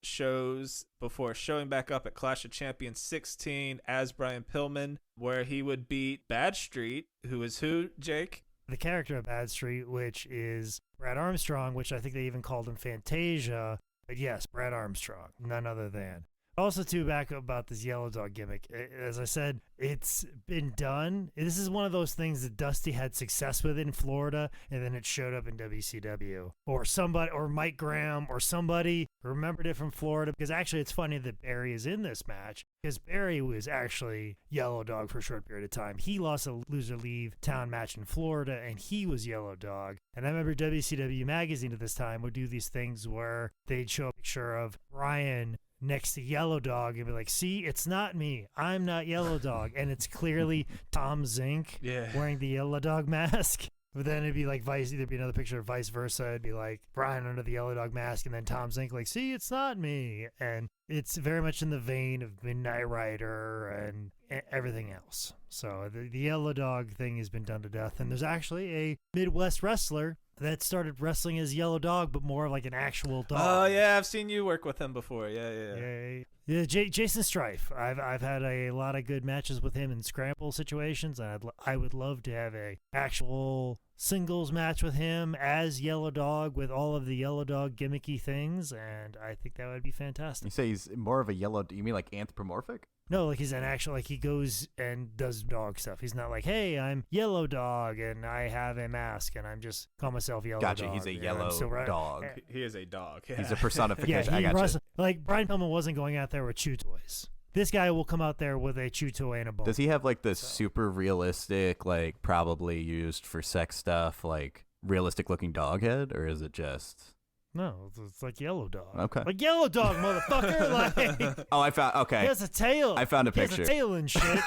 shows before showing back up at Clash of Champions 16 as Brian Pillman, where he would beat Bad Street, who is who, Jake? The character of Bad Street, which is Brad Armstrong, which I think they even called him Fantasia. But yes, Brad Armstrong, none other than. Also, too, back about this Yellow Dog gimmick. As I said, it's been done. This is one of those things that Dusty had success with in Florida, and then it showed up in WCW. Or somebody, or Mike Graham, or somebody remembered it from Florida. Because actually, it's funny that Barry is in this match, because Barry was actually Yellow Dog for a short period of time. He lost a loser leave town match in Florida, and he was Yellow Dog. And I remember WCW Magazine at this time would do these things where they'd show a picture of Brian next to Yellow Dog and be like, see, it's not me. I'm not Yellow Dog. And it's clearly Tom Zink wearing the Yellow Dog mask. But then it'd be like there'd be another picture of vice versa. It'd be like Brian under the Yellow Dog mask and then Tom Zink like, see, it's not me. And it's very much in the vein of Midnight Rider and everything else. So the Yellow Dog thing has been done to death. And there's actually a Midwest wrestler that started wrestling as Yellow Dog, but more of like an actual dog. Oh yeah, I've seen you work with him before. Yeah. Jason Strife. I've had a lot of good matches with him in scramble situations, and I would love to have a actual singles match with him as Yellow Dog with all of the Yellow Dog gimmicky things, and I think that would be fantastic. You say he's more of a yellow. You mean like anthropomorphic? No, like he's an actual, like he goes and does dog stuff. He's not like, hey, I'm Yellow Dog and I have a mask and I'm just call myself Yellow Dog. Gotcha, he's a yellow dog. He is a dog. Yeah. He's a personification. Yeah, I gotcha. Like Brian Pillman wasn't going out there with chew toys. This guy will come out there with a chew toy and a bone. Does he have like the super realistic, like probably used for sex stuff, like realistic looking dog head, or is it just? No, it's like Yellow Dog. Okay. Like Yellow Dog, motherfucker. Like, oh, I found. Okay. He has a tail. I found a picture. He has a tail and shit.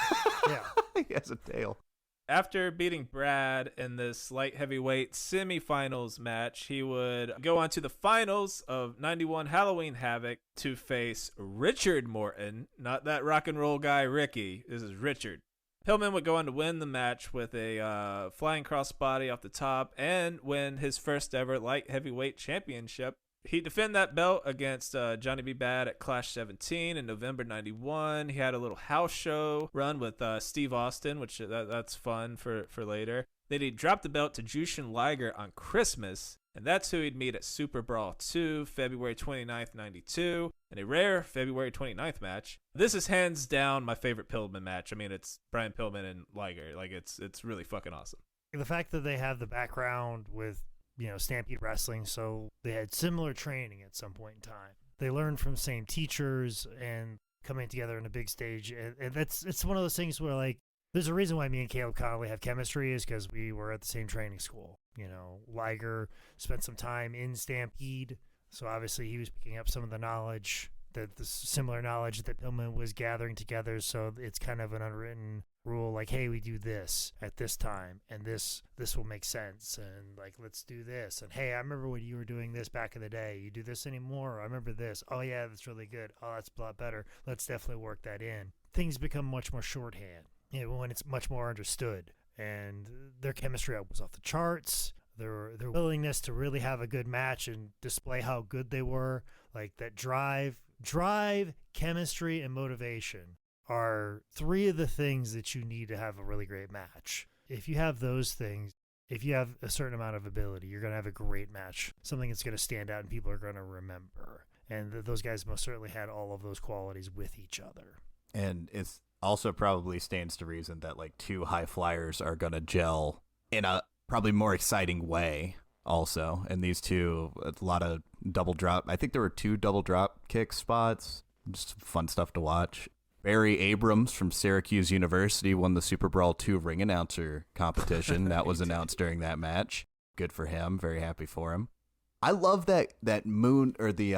Yeah. He has a tail. After beating Brad in this light heavyweight semifinals match, he would go on to the finals of 91 Halloween Havoc to face Richard Morton, not that rock and roll guy Ricky. This is Richard. Pillman would go on to win the match with a flying crossbody off the top and win his first ever light heavyweight championship. He'd defend that belt against Johnny B. Bad at Clash 17 in November 91. He had a little house show run with Steve Austin, which that's fun for later. Then he'd drop the belt to Jushin Liger on Christmas, and that's who he'd meet at Super Brawl 2, February 29th, 92, in a rare February 29th match. This is hands down my favorite Pillman match. I mean, it's Brian Pillman and Liger. Like, it's really fucking awesome. The fact that they have the background with, Stampede Wrestling, so they had similar training at some point in time. They learned from same teachers and coming together on a big stage. And it's one of those things where, like, there's a reason why me and Caleb Connolly have chemistry is because we were at the same training school. Liger spent some time in Stampede, so obviously he was picking up some of the knowledge, the similar knowledge that Pillman was gathering together. So it's kind of an unwritten rule, like, hey, we do this at this time, and this will make sense, and like, let's do this, and hey, I remember when you were doing this back in the day. You do this anymore? I remember this. Oh yeah, that's really good. Oh, that's a lot better. Let's definitely work that in. Things become much more shorthand, when it's much more understood, and their chemistry was off the charts. Their willingness to really have a good match and display how good they were, like that drive, chemistry, and motivation are three of the things that you need to have a really great match. If you have those things, if you have a certain amount of ability, you're going to have a great match, something that's going to stand out and people are going to remember. And those guys most certainly had all of those qualities with each other. And it's also probably stands to reason that like two high flyers are going to gel in a probably more exciting way also. And these two, a lot of double drop. I think there were 2 double drop kick spots. Just fun stuff to watch. Barry Abrams from Syracuse University won the Super Brawl 2 ring announcer competition. That was announced during that match. Good for him. Very happy for him. I love that moon, or the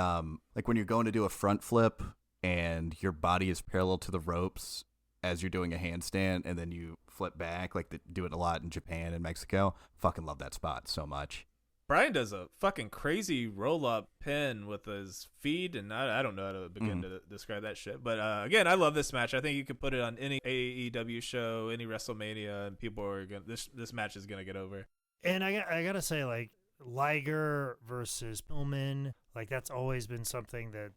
like when you're going to do a front flip and your body is parallel to the ropes as you're doing a handstand, and then you flip back. Like they do it a lot in Japan and Mexico. Fucking love that spot so much. Brian does a fucking crazy roll-up pin with his feet, and I don't know how to begin to describe that shit. But again, I love this match. I think you could put it on any AEW show, any WrestleMania, and people are gonna. This match is gonna get over. And I gotta say, like, Liger versus Pillman, like that's always been something that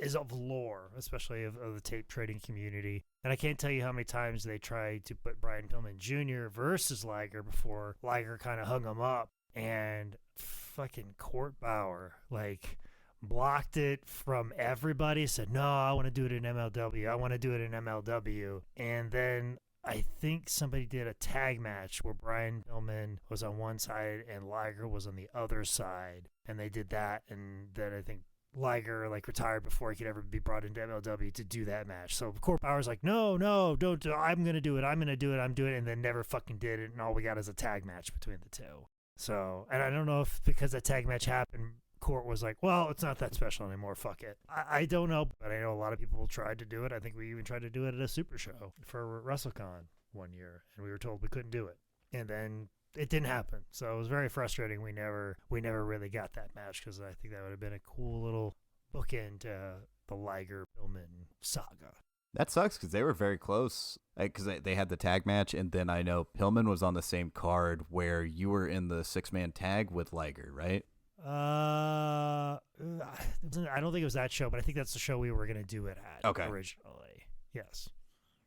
is of lore, especially of the tape trading community. And I can't tell you how many times they tried to put Brian Pillman Jr. versus Liger before Liger kind of hung him up. And fucking Court Bauer, like, blocked it from everybody, said, no, I want to do it in MLW. I want to do it in MLW. And then I think somebody did a tag match where Brian Pillman was on one side and Liger was on the other side. And they did that. And then I think Liger retired before he could ever be brought into MLW to do that match. So Court Power's like, no, don't do it. I'm going to do it. I'm doing it. And then never fucking did it. And all we got is a tag match between the two. So, and I don't know if because that tag match happened, Court was like, well, it's not that special anymore. Fuck it. I don't know, but I know a lot of people tried to do it. I think we even tried to do it at a Super Show for WrestleCon one year, and we were told we couldn't do it. And then it didn't happen. So it was very frustrating. We never really got that match because I think that would have been a cool little bookend to the Liger-Pillman saga. That sucks because they were very close. Because they had the tag match, and then I know Pillman was on the same card where you were in the 6-man tag with Liger, right? I don't think it was that show, but I think that's the show we were going to do it at originally. Yes.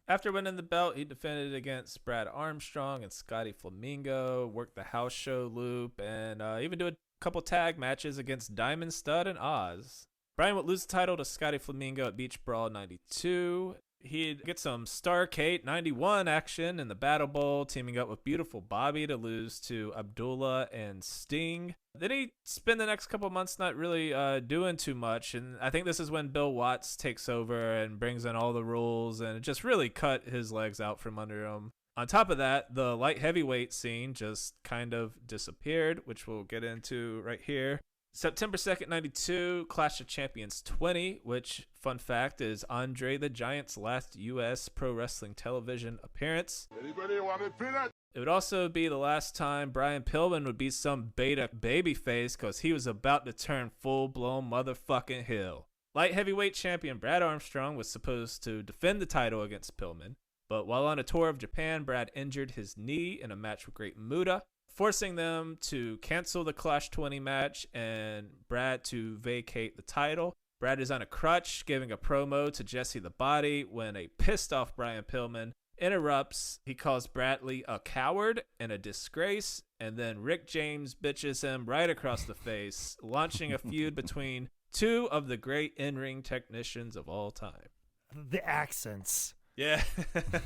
After winning the belt, he defended against Brad Armstrong and Scotty Flamingo, worked the house show loop, and even do a couple tag matches against Diamond Stud and Oz. Brian would lose the title to Scotty Flamingo at Beach Brawl 92. He'd get some Starrcade 91 action in the Battle Bowl, teaming up with Beautiful Bobby to lose to Abdullah and Sting. Then he'd spend the next couple months not really doing too much, and I think this is when Bill Watts takes over and brings in all the rules and just really cut his legs out from under him. On top of that, the light heavyweight scene just kind of disappeared, which we'll get into right here. September 2nd, 92, Clash of Champions 20, which, fun fact, is Andre the Giant's last U.S. pro wrestling television appearance. Anybody want to see that? It would also be the last time Brian Pillman would be some beta babyface because he was about to turn full-blown motherfucking heel. Light heavyweight champion Brad Armstrong was supposed to defend the title against Pillman, but while on a tour of Japan, Brad injured his knee in a match with Great Muta, forcing them to cancel the Clash 20 match and Brad to vacate the title. Brad is on a crutch giving a promo to Jesse the Body when a pissed off Brian Pillman interrupts. He calls Bradley a coward and a disgrace, and then Rick James bitches him right across the face, launching a feud between two of the great in-ring technicians of all time. The accents. Yeah.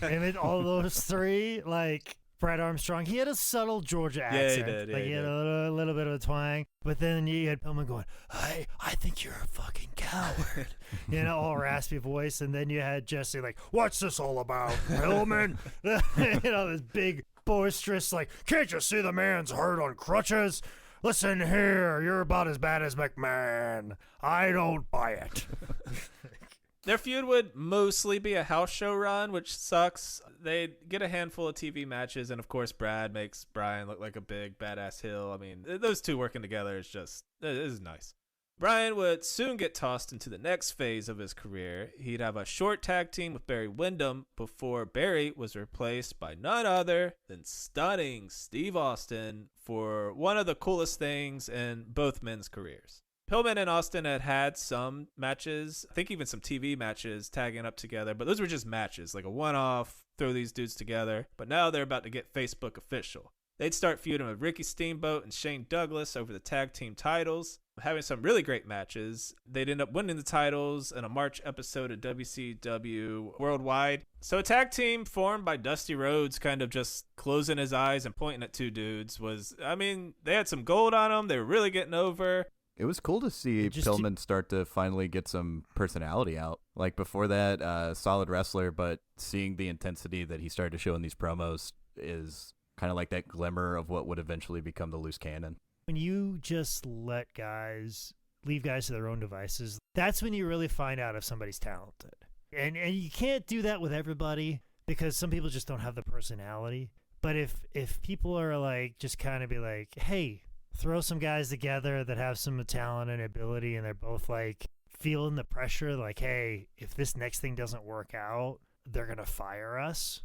And all those three, Brad Armstrong, he had a subtle Georgia accent. Yeah, he did. He had a little bit of a twang. But then you had Pillman going, hey, I think you're a fucking coward. All raspy voice. And then you had Jesse what's this all about, Pillman? This big, boisterous, can't you see the man's hurt on crutches? Listen here, you're about as bad as McMahon. I don't buy it. Their feud would mostly be a house show run, which sucks. They'd get a handful of TV matches, and of course Brad makes Brian look like a big badass heel. I mean, those two working together is nice. Brian would soon get tossed into the next phase of his career. He'd have a short tag team with Barry Windham before Barry was replaced by none other than stunning Steve Austin for one of the coolest things in both men's careers. Pillman and Austin had some matches, I think even some TV matches tagging up together, but those were just matches, like a one-off, throw these dudes together. But now they're about to get Facebook official. They'd start feuding with Ricky Steamboat and Shane Douglas over the tag team titles, having some really great matches. They'd end up winning the titles in a March episode of WCW Worldwide. So a tag team formed by Dusty Rhodes kind of just closing his eyes and pointing at two dudes they had some gold on them. They were really getting over. It was cool to see Pillman start to finally get some personality out. Before that, solid wrestler, but seeing the intensity that he started to show in these promos is kind of like that glimmer of what would eventually become the loose cannon. When you just leave guys to their own devices, that's when you really find out if somebody's talented. And you can't do that with everybody because some people just don't have the personality. But if people are just kind of be hey, throw some guys together that have some talent and ability, and they're both feeling the pressure, hey, if this next thing doesn't work out, they're going to fire us.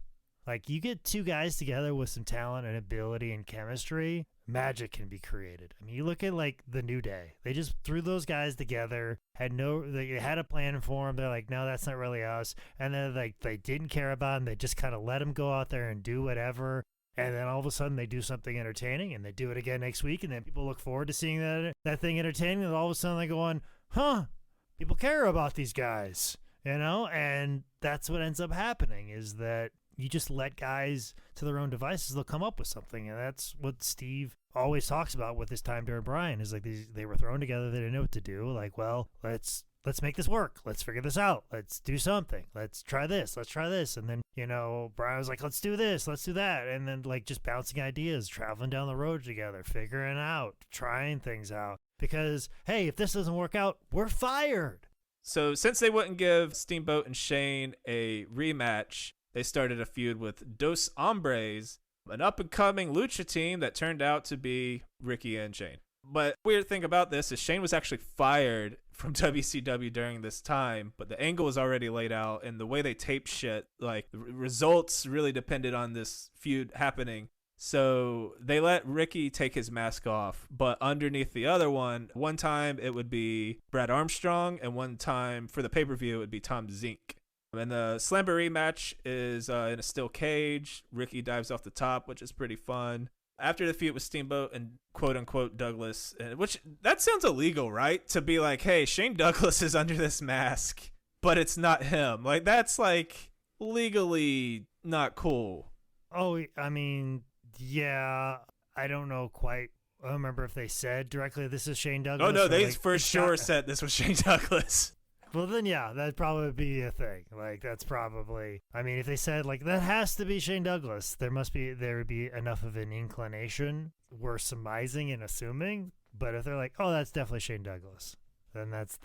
You get two guys together with some talent and ability and chemistry, magic can be created. I mean, you look at the New Day. They just threw those guys together, they had a plan for them. They're no, that's not really us. And then they didn't care about them. They just kind of let them go out there and do whatever. And then all of a sudden they do something entertaining, and they do it again next week, and then people look forward to seeing that thing entertaining, and all of a sudden they go on, people care about these guys, and that's what ends up happening is that you just let guys to their own devices, they'll come up with something. And that's what Steve always talks about with his time during Bryan is like they were thrown together. They didn't know what to do. Like, well, let's make this work. Let's figure this out. Let's do something. Let's try this. Let's try this. And then, Bryan was like, let's do this. Let's do that. And then like just bouncing ideas, traveling down the road together, figuring out, trying things out. Because, hey, if this doesn't work out, we're fired. So since they wouldn't give Steamboat and Shane a rematch, they started a feud with Dos Hombres, an up-and-coming lucha team that turned out to be Ricky and Shane. But weird thing about this is Shane was actually fired from WCW during this time, but the angle was already laid out, and the way they taped shit, like, the results really depended on this feud happening. So they let Ricky take his mask off, but underneath the other one time it would be Brad Armstrong, and one time for the pay-per-view it would be Tom Zink. And the Slamboree match is in a steel cage. Ricky dives off the top, which is pretty fun. After the feud with Steamboat and quote-unquote Douglas, which that sounds illegal, right? To be like, hey, Shane Douglas is under this mask, but it's not him. Like, that's, like, legally not cool. Oh, I mean, yeah, I don't know quite. I don't remember if they said directly this is Shane Douglas. Oh, no, they like, for sure said this was Shane Douglas. Well, then, yeah, that'd probably be a thing. Like, that's probably, I mean, if they said, like, that has to be Shane Douglas, there would be enough of an inclination. We're surmising and assuming. But if they're like, oh, that's definitely Shane Douglas, then that's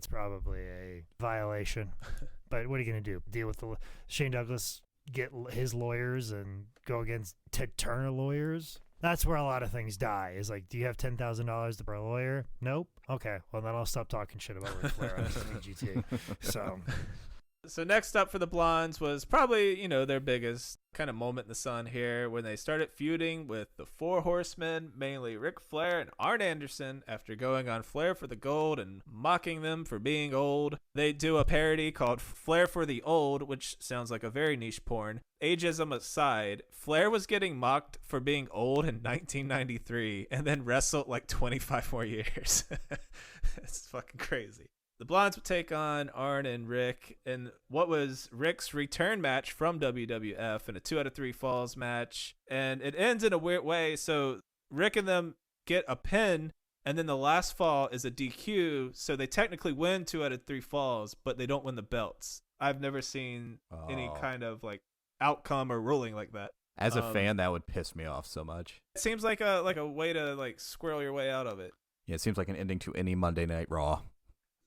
probably a violation. But what are you going to do? Deal with the Shane Douglas, get his lawyers and go against Ted Turner lawyers? That's where a lot of things die. Is like, do you have $10,000 for a lawyer? Nope. Okay. Well, then I'll stop talking shit about Ric Flair on GT. So next up for the Blondes was probably, their biggest kind of moment in the sun here when they started feuding with the Four Horsemen, mainly Ric Flair and Arn Anderson, after going on Flair for the Gold and mocking them for being old. They do a parody called Flair for the Old, which sounds like a very niche porn. Ageism aside, Flair was getting mocked for being old in 1993 and then wrestled like 25 more years. It's fucking crazy. The Blondes would take on Arn and Rick in what was Rick's return match from WWF in a 2 out of 3 falls match. And it ends in a weird way. So Rick and them get a pin, and then the last fall is a DQ. So they technically win 2 out of 3 falls, but they don't win the belts. I've never seen any kind of like outcome or ruling like that. As a fan, that would piss me off so much. It seems like a way to like squirrel your way out of it. Yeah, it seems like an ending to any Monday Night Raw.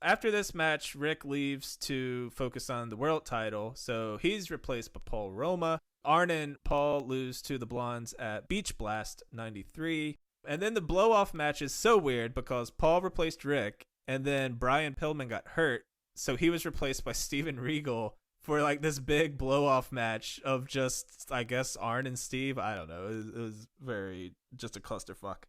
After this match, Rick leaves to focus on the world title, so he's replaced by Paul Roma. Arn and Paul lose to the Blondes at Beach Blast 93. And then the blow-off match is so weird because Paul replaced Rick, and then Brian Pillman got hurt, so he was replaced by Steven Regal for like this big blow-off match of just, I guess, Arn and Steve. I don't know. It was very just a clusterfuck.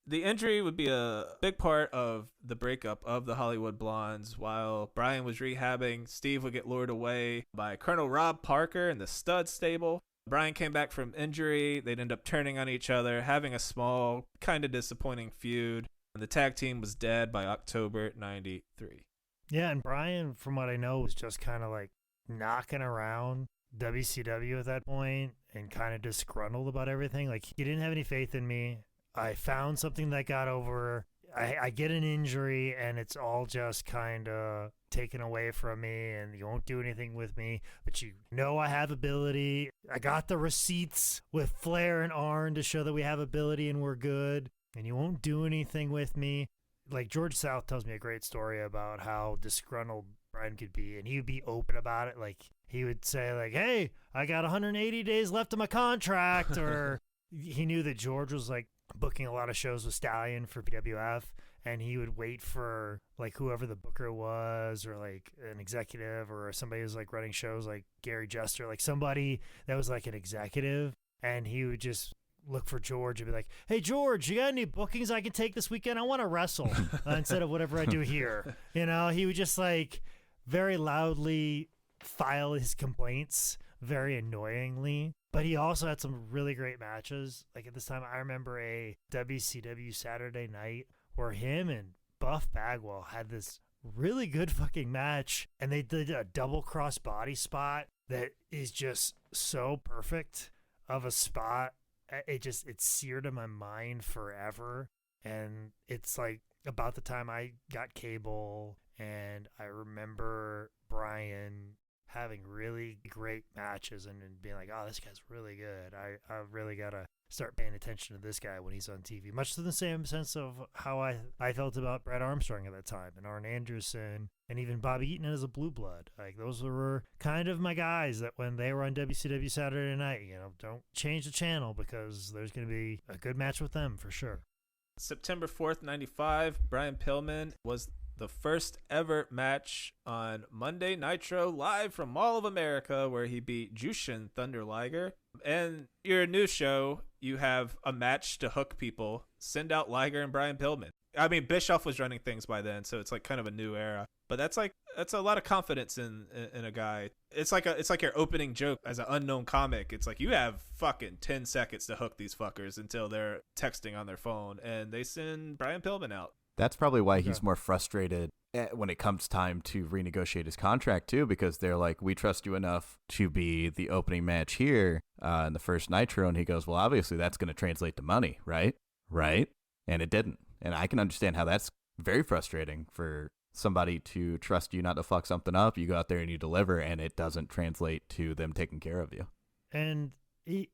The injury would be a big part of the breakup of the Hollywood Blondes. While Brian was rehabbing, Steve would get lured away by Colonel Rob Parker in the stud stable. Brian came back from injury. They'd end up turning on each other, having a small, kind of disappointing feud. And the tag team was dead by October 93. Yeah, and Brian, from what I know, was just kind of like knocking around WCW at that point and kind of disgruntled about everything. Like, he didn't have any faith in me. I found something that got over. I get an injury, and it's all just kind of taken away from me, and you won't do anything with me. But you know I have ability. I got the receipts with Flair and Arn to show that we have ability and we're good, and you won't do anything with me. Like, George South tells me a great story about how disgruntled Brian could be, and he would be open about it. Like, he would say, like, hey, I got 180 days left of my contract, or he knew that George was, like, booking a lot of shows with Stallion for BWF, and he would wait for like whoever the booker was, or like an executive, or somebody who's like running shows like Gary Jester, like somebody that was like an executive, and he would just look for George and be like, hey George, you got any bookings I can take this weekend? I want to wrestle instead of whatever I do here. He would just like very loudly file his complaints very annoyingly. But he also had some really great matches. Like at this time, I remember a WCW Saturday night where him and Buff Bagwell had this really good fucking match, and they did a double cross body spot that is just so perfect of a spot. It seared in my mind forever. And it's like about the time I got cable, and I remember Brian having really great matches and being like, oh, this guy's really good. I really got to start paying attention to this guy when he's on TV. Much to the same sense of how I felt about Brett Armstrong at that time, and Arn Anderson, and even Bobby Eaton as a Blue Blood. Like, those were kind of my guys that when they were on WCW Saturday night, don't change the channel because there's going to be a good match with them for sure. September 4th, 95, Brian Pillman was the first ever match on Monday Nitro live from Mall of America, where he beat Jushin Thunder Liger. And your new show, you have a match to hook people. Send out Liger and Brian Pillman. I mean, Bischoff was running things by then, so it's like kind of a new era. But that's a lot of confidence in a guy. It's like your opening joke as an unknown comic. It's like you have fucking 10 seconds to hook these fuckers until they're texting on their phone, and they send Brian Pillman out. That's probably why he's more frustrated when it comes time to renegotiate his contract too, because they're like, we trust you enough to be the opening match here in the first Nitro, and he goes, well, obviously that's going to translate to money, right? And it didn't. And I can understand how that's very frustrating for somebody to trust you not to fuck something up. You go out there and you deliver, and it doesn't translate to them taking care of you. And I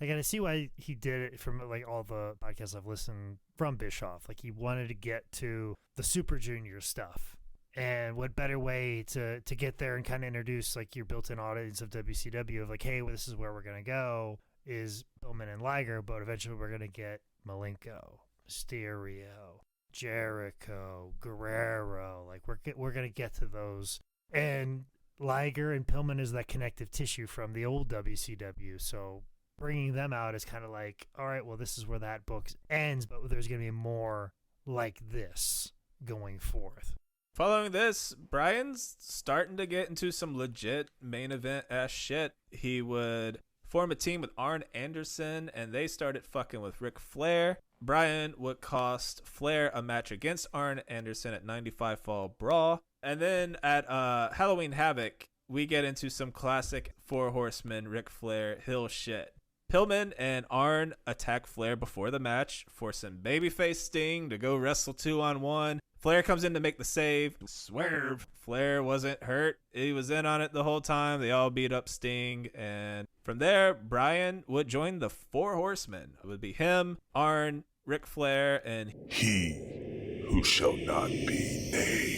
gotta see why he did it from like all the podcasts I've listened from Bischoff. Like, he wanted to get to the Super Junior stuff. And what better way to get there and kind of introduce like your built-in audience of WCW of like, hey, well, this is where we're going to go is Pillman and Liger, but eventually we're going to get Malenko, Mysterio, Jericho, Guerrero. Like, we're going to get to those. And Liger and Pillman is that connective tissue from the old WCW. So bringing them out is kind of like, all right, well, this is where that book ends, but there's going to be more like this going forth. Following this, Brian's starting to get into some legit main event ass shit. He would form a team with Arn Anderson, and they started fucking with Ric Flair. Brian would cost Flair a match against Arn Anderson at 95 Fall Brawl. And then at Halloween Havoc, we get into some classic Four Horsemen Ric Flair Hill shit. Pillman and Arn attack Flair before the match, forcing babyface Sting to go wrestle 2-on-1. Flair comes in to make the save. Swerve. Flair wasn't hurt. He was in on it the whole time. They all beat up Sting. And from there, Brian would join the Four Horsemen. It would be him, Arn, Ric Flair, and he who shall not be named.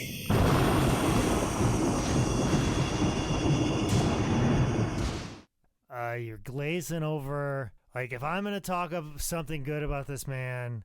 You're glazing over. Like, if I'm going to talk of something good about this man,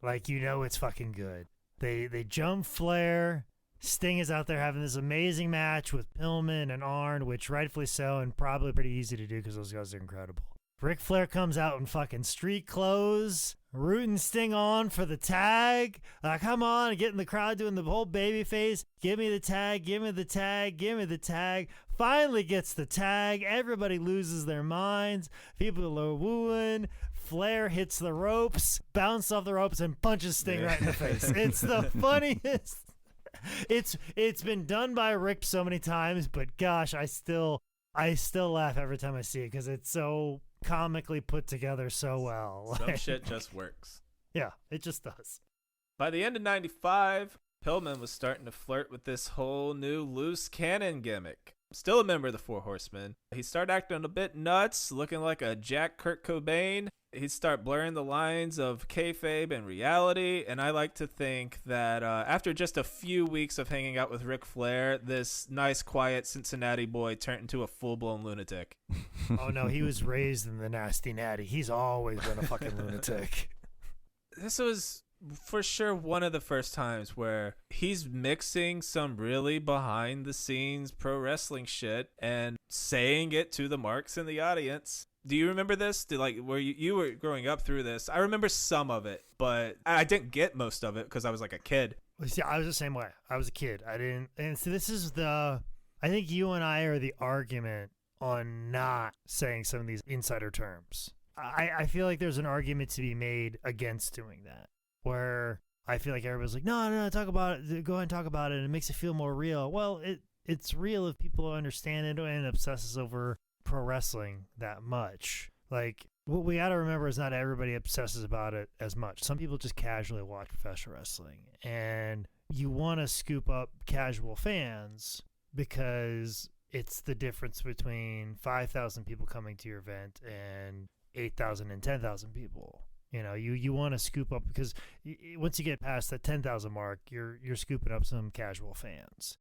like, it's fucking good. They jump Flair. Sting is out there having this amazing match with Pillman and Arn, which rightfully so, and probably pretty easy to do because those guys are incredible. Ric Flair comes out in fucking street clothes, rooting Sting on for the tag. Come on, getting the crowd doing the whole baby face. Give me the tag, give me the tag, give me the tag. Finally gets the tag. Everybody loses their minds. People are wooing. Flair hits the ropes, bounces off the ropes, and punches Sting right in the face. It's the funniest. It's been done by Rick so many times, but gosh, I still laugh every time I see it because it's so comically put together so well. Some shit just works. Yeah, it just does. By the end of 95, Pillman was starting to flirt with this whole new loose cannon gimmick. Still a member of the Four Horsemen. He started acting a bit nuts, looking like a Jack Kurt Cobain. He'd start blurring the lines of kayfabe and reality, and I like to think that after just a few weeks of hanging out with Ric Flair, this nice, quiet Cincinnati boy turned into a full-blown lunatic. Oh, no, he was raised in the nasty natty. He's always been a fucking lunatic. This was for sure one of the first times where he's mixing some really behind-the-scenes pro wrestling shit and saying it to the marks in the audience. Do you remember this? Where you were growing up through this? I remember some of it, but I didn't get most of it because I was like a kid. See, I was the same way. I was a kid. I didn't. And so this is I think you and I are the argument on not saying some of these insider terms. I feel like there's an argument to be made against doing that, where I feel like everybody's like, no, talk about it. Go ahead and talk about it. And it makes it feel more real. Well, it's real if people understand it and obsesses over pro wrestling that much. Like, what we got to remember is not everybody obsesses about it as much. Some people just casually watch professional wrestling. And you want to scoop up casual fans because it's the difference between 5,000 people coming to your event and 8,000 and 10,000 people. You know, you want to scoop up because once you get past that 10,000 mark, you're scooping up some casual fans.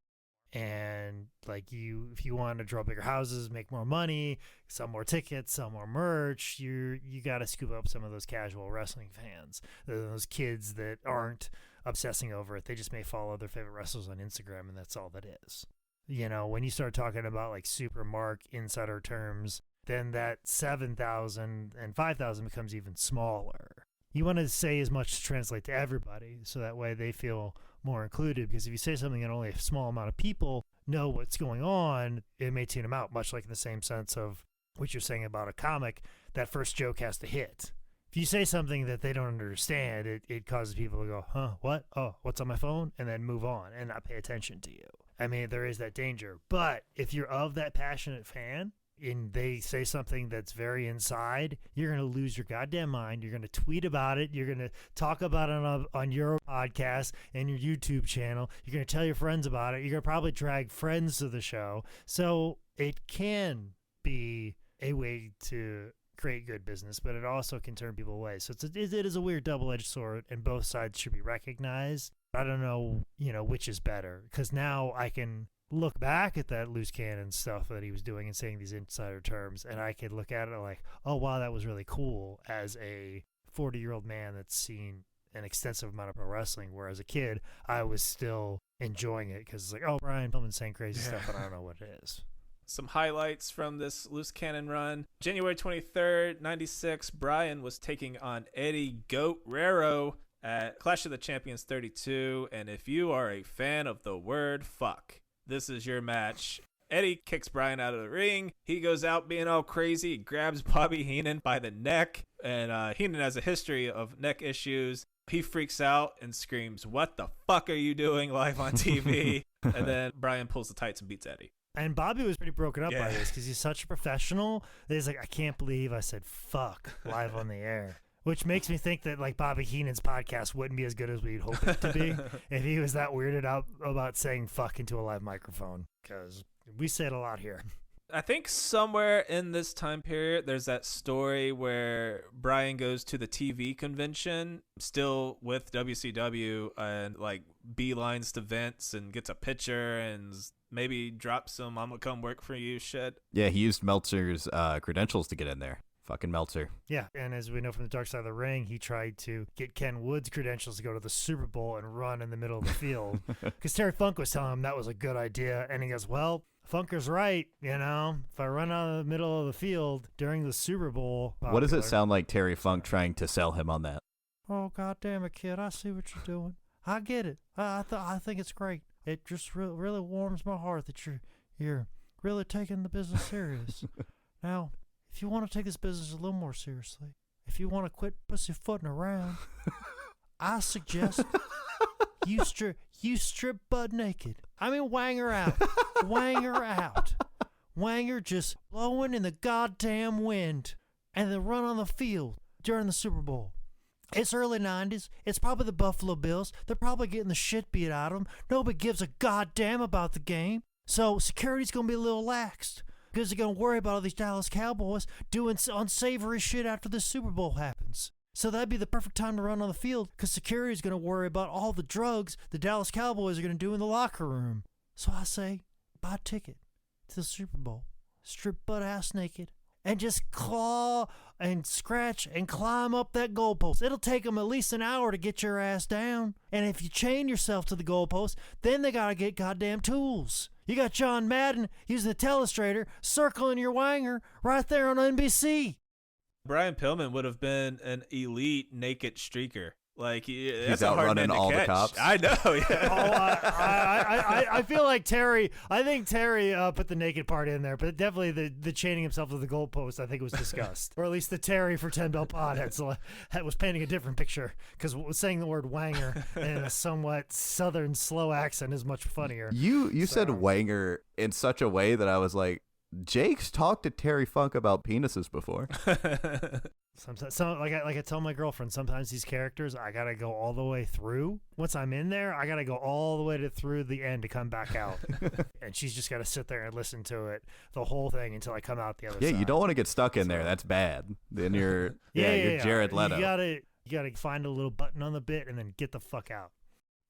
And like if you want to draw bigger houses, make more money, sell more tickets, sell more merch, you got to scoop up some of those casual wrestling fans, those kids that aren't obsessing over it. They just may follow their favorite wrestlers on Instagram, and that's all that is. You know, when you start talking about like super mark insider terms, then that 7,000 and 5,000 becomes even smaller. You want to say as much to translate to everybody, so that way they feel more included, because if you say something and only a small amount of people know what's going on, it may tune them out, much like in the same sense of what you're saying about a comic. That first joke has to hit. If you say something that they don't understand, it causes people to go, huh, what? Oh, what's on my phone? And then move on and not pay attention to you. I mean, there is that danger. But if you're of that passionate fan, and they say something that's very inside, you're going to lose your goddamn mind. You're going to tweet about it. You're going to talk about it on your podcast and your YouTube channel. You're going to tell your friends about it. You're going to probably drag friends to the show. So it can be a way to create good business, but it also can turn people away. So it is a weird double-edged sword, and both sides should be recognized. I don't know, which is better, because now I can look back at that loose cannon stuff that he was doing and saying these insider terms, and I could look at it like, oh wow, that was really cool, as a 40-year-old man that's seen an extensive amount of pro wrestling, where as a kid I was still enjoying it because it's like, oh, Brian Pillman saying crazy stuff, but I don't know what it is. Some highlights from this loose cannon run. January 23rd, 96, Brian was taking on Eddie Guerrero at Clash of the Champions 32, and if you are a fan of the word fuck, this is your match. Eddie kicks Brian out of the ring. He goes out being all crazy. He grabs Bobby Heenan by the neck. And Heenan has a history of neck issues. He freaks out and screams, "What the fuck are you doing live on TV?" And then Brian pulls the tights and beats Eddie. And Bobby was pretty broken up by this because he's such a professional that he's like, I can't believe I said fuck live on the air. Which makes me think that like Bobby Heenan's podcast wouldn't be as good as we'd hope it to be if he was that weirded out about saying fuck into a live microphone, because we say it a lot here. I think somewhere in this time period, there's that story where Brian goes to the TV convention, still with WCW, and like beelines to Vince and gets a picture and maybe drops some "I'm gonna come work for you" shit. Yeah, he used Meltzer's credentials to get in there. Fucking Meltzer. Yeah, and as we know from the Dark Side of the Ring, he tried to get Ken Wood's credentials to go to the Super Bowl and run in the middle of the field. Because Terry Funk was telling him that was a good idea. And he goes, well, Funker's right, if I run out of the middle of the field during the Super Bowl. What does it sound like Terry Funk trying to sell him on that? Oh, God damn it, kid. I see what you're doing. I get it. I think it's great. It just really warms my heart that you're really taking the business serious. Now, if you want to take this business a little more seriously, if you want to quit pussyfooting around, I suggest you strip butt naked. I mean, wang her out. Wang her out. Wang her just blowing in the goddamn wind, and then run on the field during the Super Bowl. It's early 90s. It's probably the Buffalo Bills. They're probably getting the shit beat out of them. Nobody gives a goddamn about the game. So security's going to be a little laxed, because they're going to worry about all these Dallas Cowboys doing unsavory shit after the Super Bowl happens. So that'd be the perfect time to run on the field, because security is going to worry about all the drugs the Dallas Cowboys are going to do in the locker room. So I say, buy a ticket to the Super Bowl, strip butt ass naked, and just claw and scratch and climb up that goalpost. It'll take them at least an hour to get your ass down. And if you chain yourself to the goalpost, then they got to get goddamn tools. You got John Madden using the telestrator, circling your wanger right there on NBC. Brian Pillman would have been an elite naked streaker. Like He's that's a out hard running man to all the catch. cops. I know. Yeah. I feel like Terry. I think Terry put the naked part in there, but definitely the chaining himself to the goalpost. I think was discussed, or at least the Terry for 10 Bell Pod was painting a different picture because saying the word wanger in a somewhat southern slow accent is much funnier. You said wanger in such a way that I was like, Jake's talked to Terry Funk about penises before. Sometimes, like I tell my girlfriend, sometimes these characters I gotta go all the way through. Once I'm in there, I gotta go all the way through the end to come back out, and she's just gotta sit there and listen to it the whole thing until I come out the other side. Yeah, you don't want to get stuck in there. That's bad. Then you're you're Jared Leto. You gotta find a little button on the bit and then get the fuck out.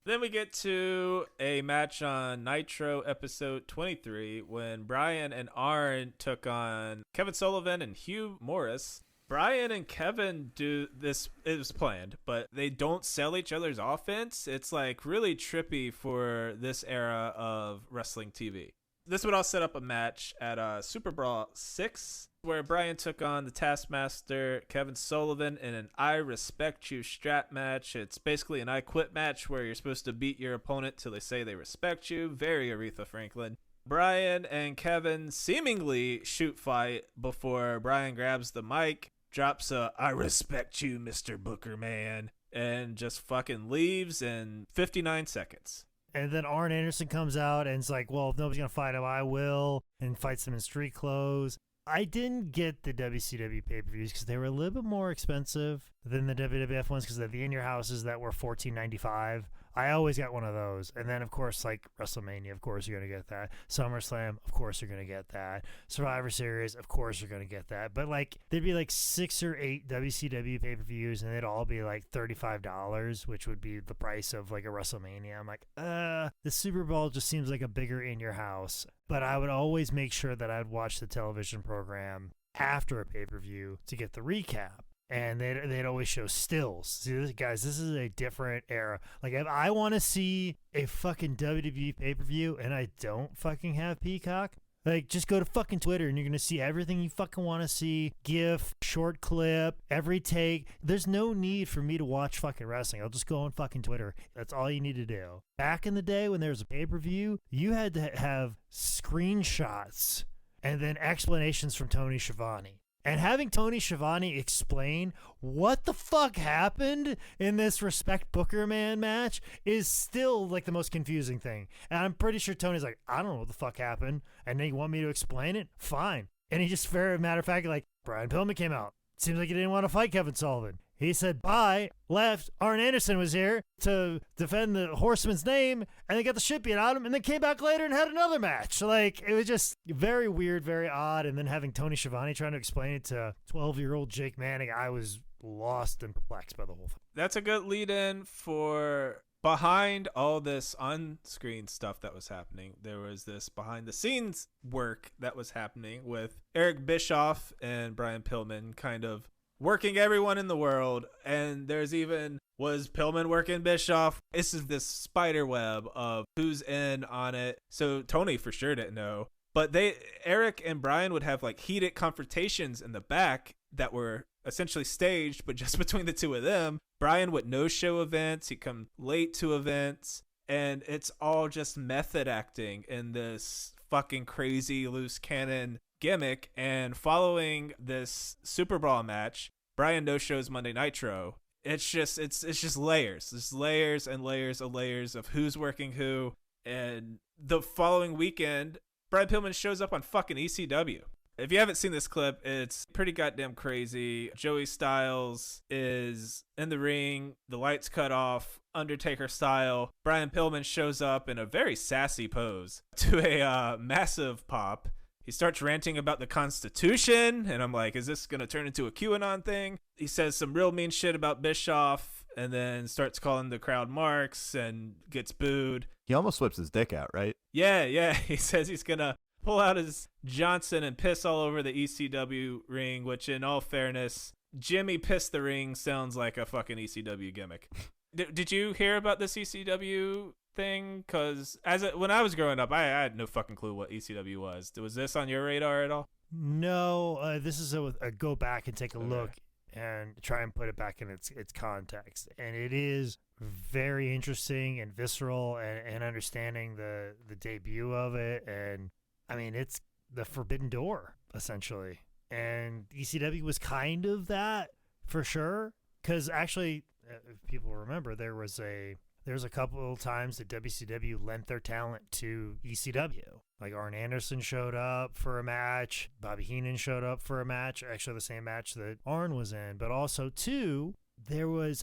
Then we get to a match on Nitro episode 23 when Brian and Arn took on Kevin Sullivan and Hugh Morris. Brian and Kevin do this, it was planned, but they don't sell each other's offense. It's like really trippy for this era of wrestling TV. This would all set up a match at Super Brawl 6 where Brian took on the Taskmaster, Kevin Sullivan, in an I Respect You strap match. It's basically an I Quit match where you're supposed to beat your opponent till they say they respect you. Very Aretha Franklin. Brian and Kevin seemingly shoot fight before Brian grabs the mic, drops a I respect you, Mr. Booker Man, and just fucking leaves in 59 seconds. And then Arn Anderson comes out and it's like, well, if nobody's going to fight him, I will, and fights him in street clothes. I didn't get the WCW pay-per-views because they were a little bit more expensive than the WWF ones because of the in-your-houses that were $14.95. I always got one of those. And then, of course, like WrestleMania, of course you're going to get that. SummerSlam, of course you're going to get that. Survivor Series, of course you're going to get that. But, like, there'd be like 6 or 8 WCW pay-per-views, and they'd all be like $35, which would be the price of like a WrestleMania. I'm like, the Super Bowl just seems like a bigger in-your-house. But I would always make sure that I'd watch the television program after a pay-per-view to get the recap. And they'd always show stills. See, guys, this is a different era. Like, if I want to see a fucking WWE pay-per-view and I don't fucking have Peacock, like, just go to fucking Twitter and you're going to see everything you fucking want to see. GIF, short clip, every take. There's no need for me to watch fucking wrestling. I'll just go on fucking Twitter. That's all you need to do. Back in the day when there was a pay-per-view, you had to have screenshots and then explanations from Tony Schiavone. And having Tony Schiavone explain what the fuck happened in this Respect Booker Man match is still like the most confusing thing. And I'm pretty sure Tony's like, I don't know what the fuck happened. And then you want me to explain it? Fine. And he just, very matter of fact, like, Brian Pillman came out. Seems like he didn't want to fight Kevin Sullivan. He said bye, left. Arn Anderson was here to defend the Horseman's name, and they got the shit beat out of him, and then came back later and had another match. Like, it was just very weird, very odd. And then having Tony Schiavone trying to explain it to 12-year-old Jake Manning, I was lost and perplexed by the whole thing. That's a good lead-in for behind all this on-screen stuff that was happening. There was this behind-the-scenes work that was happening with Eric Bischoff and Brian Pillman kind of working everyone in the world, and there's even, was Pillman working Bischoff? This is this spider web of who's in on it. So Tony for sure didn't know, but Eric and Brian would have like heated confrontations in the back that were essentially staged, but just between the two of them. Brian would no-show events, he'd come late to events, and it's all just method acting in this fucking crazy loose cannon gimmick. And following this Super Brawl match, Brian no-shows Monday Nitro. It's just layers. There's layers and layers and layers of who's working who. And the following weekend, Brian Pillman shows up on fucking ECW. If you haven't seen this clip, it's pretty goddamn crazy. Joey Styles is in the ring, the lights cut off, Undertaker style. Brian Pillman shows up in a very sassy pose to a massive pop. He starts ranting about the Constitution, and I'm like, is this going to turn into a QAnon thing? He says some real mean shit about Bischoff, and then starts calling the crowd marks and gets booed. He almost whips his dick out, right? Yeah. He says he's going to pull out his Johnson and piss all over the ECW ring, which in all fairness, Jimmy Piss the Ring sounds like a fucking ECW gimmick. Did you hear about this ECW thing? Because when I was growing up, I had no fucking clue what ECW was. Was this on your radar at all? No, this is a go back and take a look. and try and put it back in its context. And it is very interesting and visceral, and understanding the debut of it. And I mean, it's the forbidden door, essentially. And ECW was kind of that, for sure. Because actually, if people remember, there was a couple of times that WCW lent their talent to ECW. Like Arn Anderson showed up for a match. Bobby Heenan showed up for a match. Actually, the same match that Arn was in. But also, too, there was,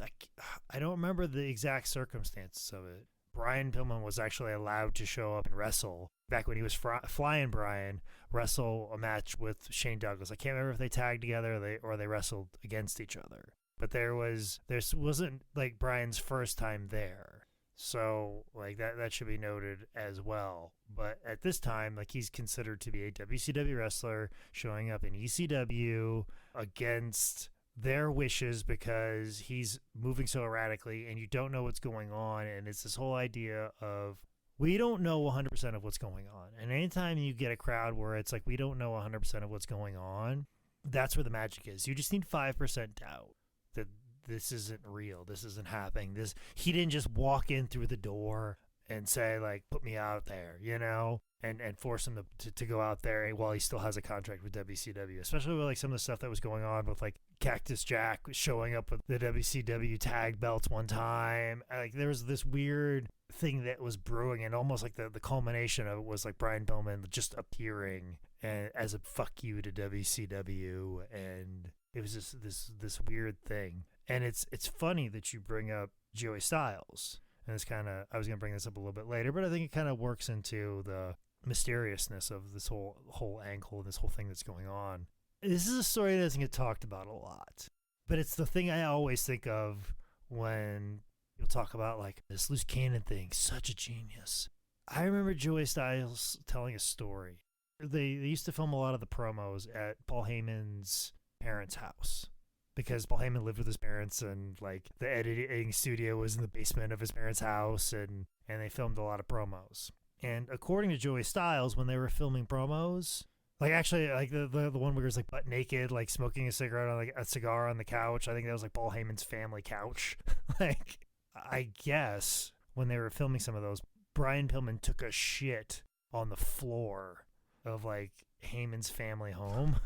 I don't remember the exact circumstances of it. Brian Pillman was actually allowed to show up and wrestle, back when he was Flying Brian, wrestle a match with Shane Douglas. I can't remember if they tagged together or they wrestled against each other. But there wasn't like Brian's first time there. So like that should be noted as well. But at this time, like, he's considered to be a WCW wrestler showing up in ECW against their wishes, because he's moving so erratically and you don't know what's going on. And it's this whole idea of, we don't know 100% of what's going on. And anytime you get a crowd where it's like, we don't know 100% of what's going on, that's where the magic is. You just need 5% doubt that this isn't real, this isn't happening. He didn't just walk in through the door and say, like, put me out there, you know, and force him to go out there while he still has a contract with WCW, especially with like some of the stuff that was going on with like Cactus Jack showing up with the WCW tag belts one time. Like, there was this weird thing that was brewing, and almost like the culmination of it was like Brian Pillman just appearing as a fuck you to WCW, and it was just this weird thing. And it's funny that you bring up Joey Styles, and it's kind of, I was gonna bring this up a little bit later, but I think it kind of works into the mysteriousness of this whole angle and this whole thing that's going on. This is a story that doesn't get talked about a lot, but it's the thing I always think of when you'll talk about like this loose cannon thing. Such a genius. I remember Joey Styles telling a story. They used to film a lot of the promos at Paul Heyman's parents' house, because Paul Heyman lived with his parents, and like the editing studio was in the basement of his parents' house, and they filmed a lot of promos. And according to Joey Styles, when they were filming promos, like actually like the one where he was like butt naked, like smoking a cigarette on like a cigar on the couch, I think that was like Paul Heyman's family couch. Like, I guess when they were filming some of those, Brian Pillman took a shit on the floor of like Heyman's family home.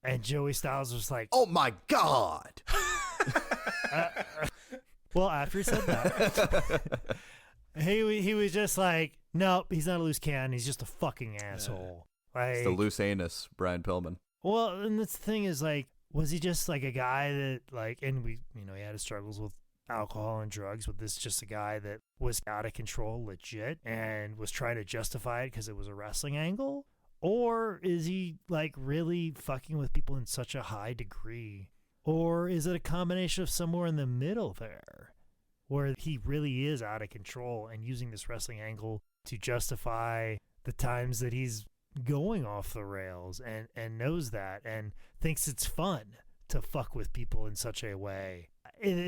And Joey Styles was like, "Oh my God!" Well, after he said that, he was just like, "Nope, he's not a loose cannon. He's just a fucking asshole." Like, It's the loose anus, Brian Pillman. well, and the thing is, like, was he just like a guy that like, and we, you know, he had his struggles with alcohol and drugs, but this is just a guy that was out of control, legit, and was trying to justify it because it was a wrestling angle? Or is he like really fucking with people in such a high degree? Or is it a combination of somewhere in the middle there, where he really is out of control and using this wrestling angle to justify the times that he's going off the rails, and knows that and thinks it's fun to fuck with people in such a way?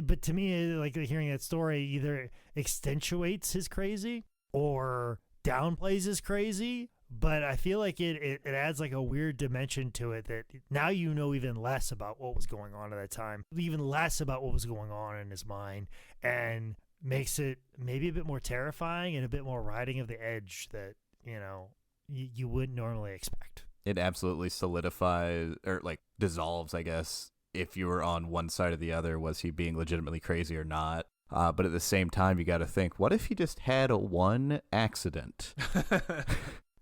But to me, like, hearing that story either accentuates his crazy or downplays his crazy. But I feel like it adds like a weird dimension to it, that now you know even less about what was going on at that time, even less about what was going on in his mind, and makes it maybe a bit more terrifying and a bit more riding of the edge that, you know, you wouldn't normally expect. It absolutely solidifies, or like dissolves, I guess, if you were on one side or the other. Was he being legitimately crazy or not? But at the same time, you got to think, what if he just had one accident?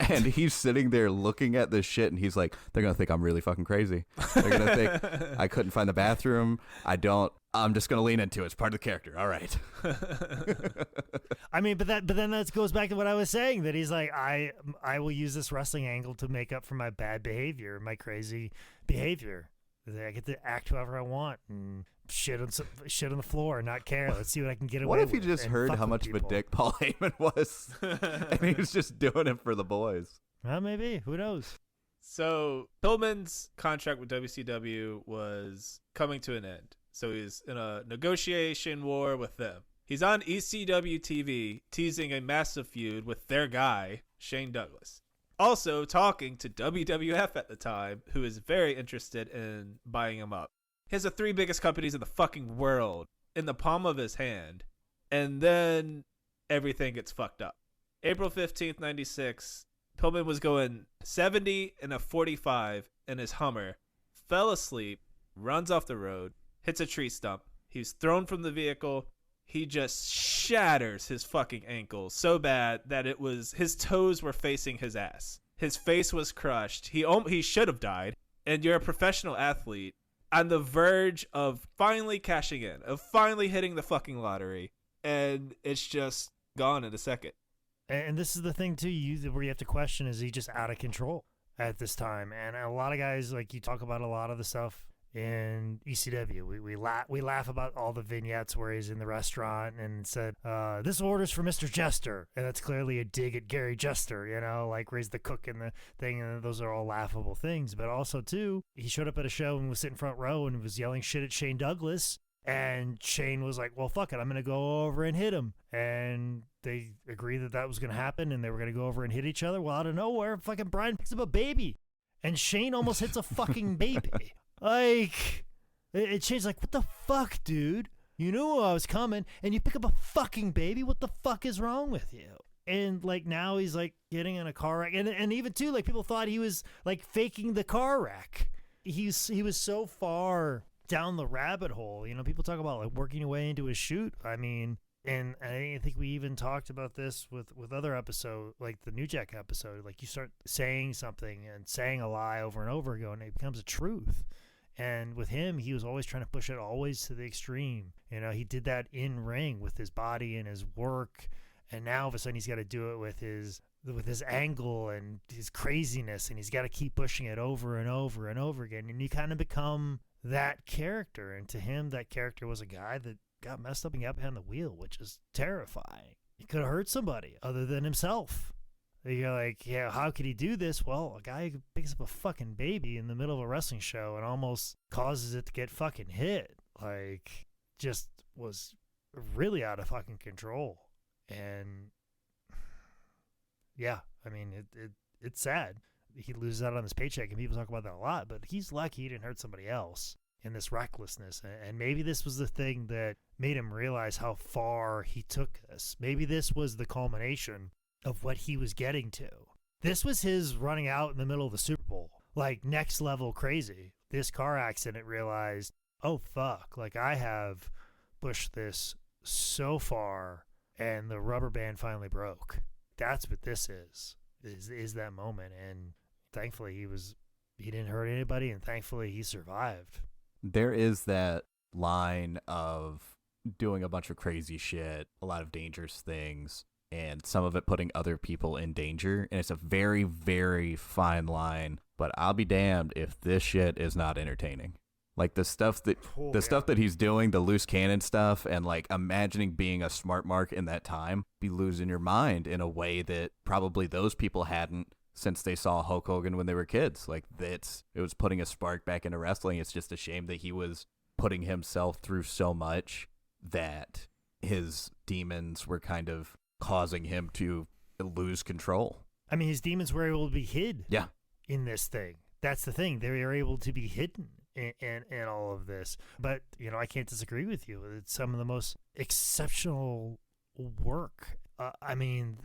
And he's sitting there looking at this shit, and he's like, they're going to think I'm really fucking crazy. They're going to think I couldn't find the bathroom. I'm just going to lean into it. It's part of the character. All right. I mean, but then that goes back to what I was saying, that he's like, I will use this wrestling angle to make up for my bad behavior, my crazy behavior. I get to act however I want and shit on the floor and not care. Let's see what I can get away with. What if you just heard how much of a dick Paul Heyman was, and he was just doing it for the boys? Well, maybe. Who knows? So Pillman's contract with WCW was coming to an end. So he's in a negotiation war with them. He's on ECW TV teasing a massive feud with their guy, Shane Douglas. Also talking to WWF at the time, who is very interested in buying him up. He has the 3 biggest companies in the fucking world in the palm of his hand. And then everything gets fucked up. April 15th, 96, Pillman was going 70 and a 45 in his Hummer, fell asleep, runs off the road, hits a tree stump. He's thrown from the vehicle. He just shatters his fucking ankle so bad that his toes were facing his ass. His face was crushed. He should have died. And you're a professional athlete on the verge of finally cashing in, of finally hitting the fucking lottery, and it's just gone in a second. And this is the thing too, where you have to question: is he just out of control at this time? And a lot of guys, like, you talk about a lot of the stuff in ECW. We laugh about all the vignettes where he's in the restaurant and said, "This order's for Mr. Jester," and that's clearly a dig at Gary Jester, like where he's the cook in the thing, and those are all laughable things. But also too, he showed up at a show and was sitting front row and was yelling shit at Shane Douglas, and Shane was like, "Well, fuck it, I'm gonna go over and hit him," and they agreed that was gonna happen, and they were gonna go over and hit each other. Well, out of nowhere, fucking Brian picks up a baby, and Shane almost hits a fucking baby. Like, it changed. Like, what the fuck, dude? You knew I was coming, and you pick up a fucking baby? What the fuck is wrong with you? And, like, now he's, like, getting in a car wreck. And even, too, like, people thought he was, like, faking the car wreck. He was so far down the rabbit hole. People talk about, like, working your way into a shoot. I mean, and I think we even talked about this with other episodes, like the New Jack episode. Like, you start saying something and saying a lie over and over again, and it becomes a truth. And with him, he was always trying to push it always to the extreme. He did that in ring with his body and his work, and now all of a sudden he's got to do it with his angle and his craziness, and he's got to keep pushing it over and over and over again. And you kind of become that character. And to him, that character was a guy that got messed up and got behind the wheel, which is terrifying. He could have hurt somebody other than himself. You're like, yeah, how could he do this? Well, a guy who picks up a fucking baby in the middle of a wrestling show and almost causes it to get fucking hit, like, just was really out of fucking control. And yeah, I mean, it's sad. He loses out on his paycheck, and people talk about that a lot, but he's lucky he didn't hurt somebody else in this recklessness. And maybe this was the thing that made him realize how far he took this. Maybe this was the culmination of what he was getting to. This was his running out in the middle of the Super Bowl, like, next level crazy. This car accident realized, oh fuck, like, I have pushed this so far, and the rubber band finally broke. That's what this is that moment. And thankfully he didn't hurt anybody, and thankfully he survived. There is that line of doing a bunch of crazy shit, a lot of dangerous things, and some of it putting other people in danger. And it's a very, very fine line, but I'll be damned if this shit is not entertaining. Like, the stuff that he's doing, the loose cannon stuff, and, like, imagining being a smart mark in that time, be losing your mind in a way that probably those people hadn't since they saw Hulk Hogan when they were kids. Like, it was putting a spark back into wrestling. It's just a shame that he was putting himself through so much that his demons were kind of causing him to lose control. I mean, his demons were able to be hid. Yeah. In this thing. That's the thing. They were able to be hidden in all of this. But, I can't disagree with you. It's some of the most exceptional work. I mean,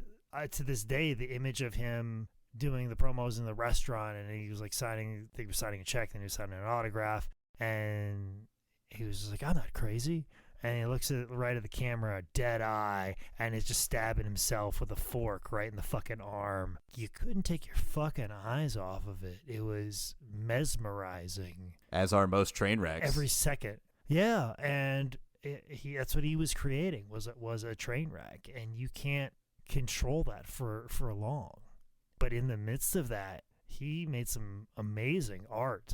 to this day, the image of him doing the promos in the restaurant, and he was like signing a check, and he was signing an autograph, and he was just like, I'm not crazy. And he looks right at the camera, dead eye, and is just stabbing himself with a fork right in the fucking arm. You couldn't take your fucking eyes off of it. It was mesmerizing. As are most train wrecks. Every second. Yeah, and that's what he was creating, was a train wreck. And you can't control that for long. But in the midst of that, he made some amazing art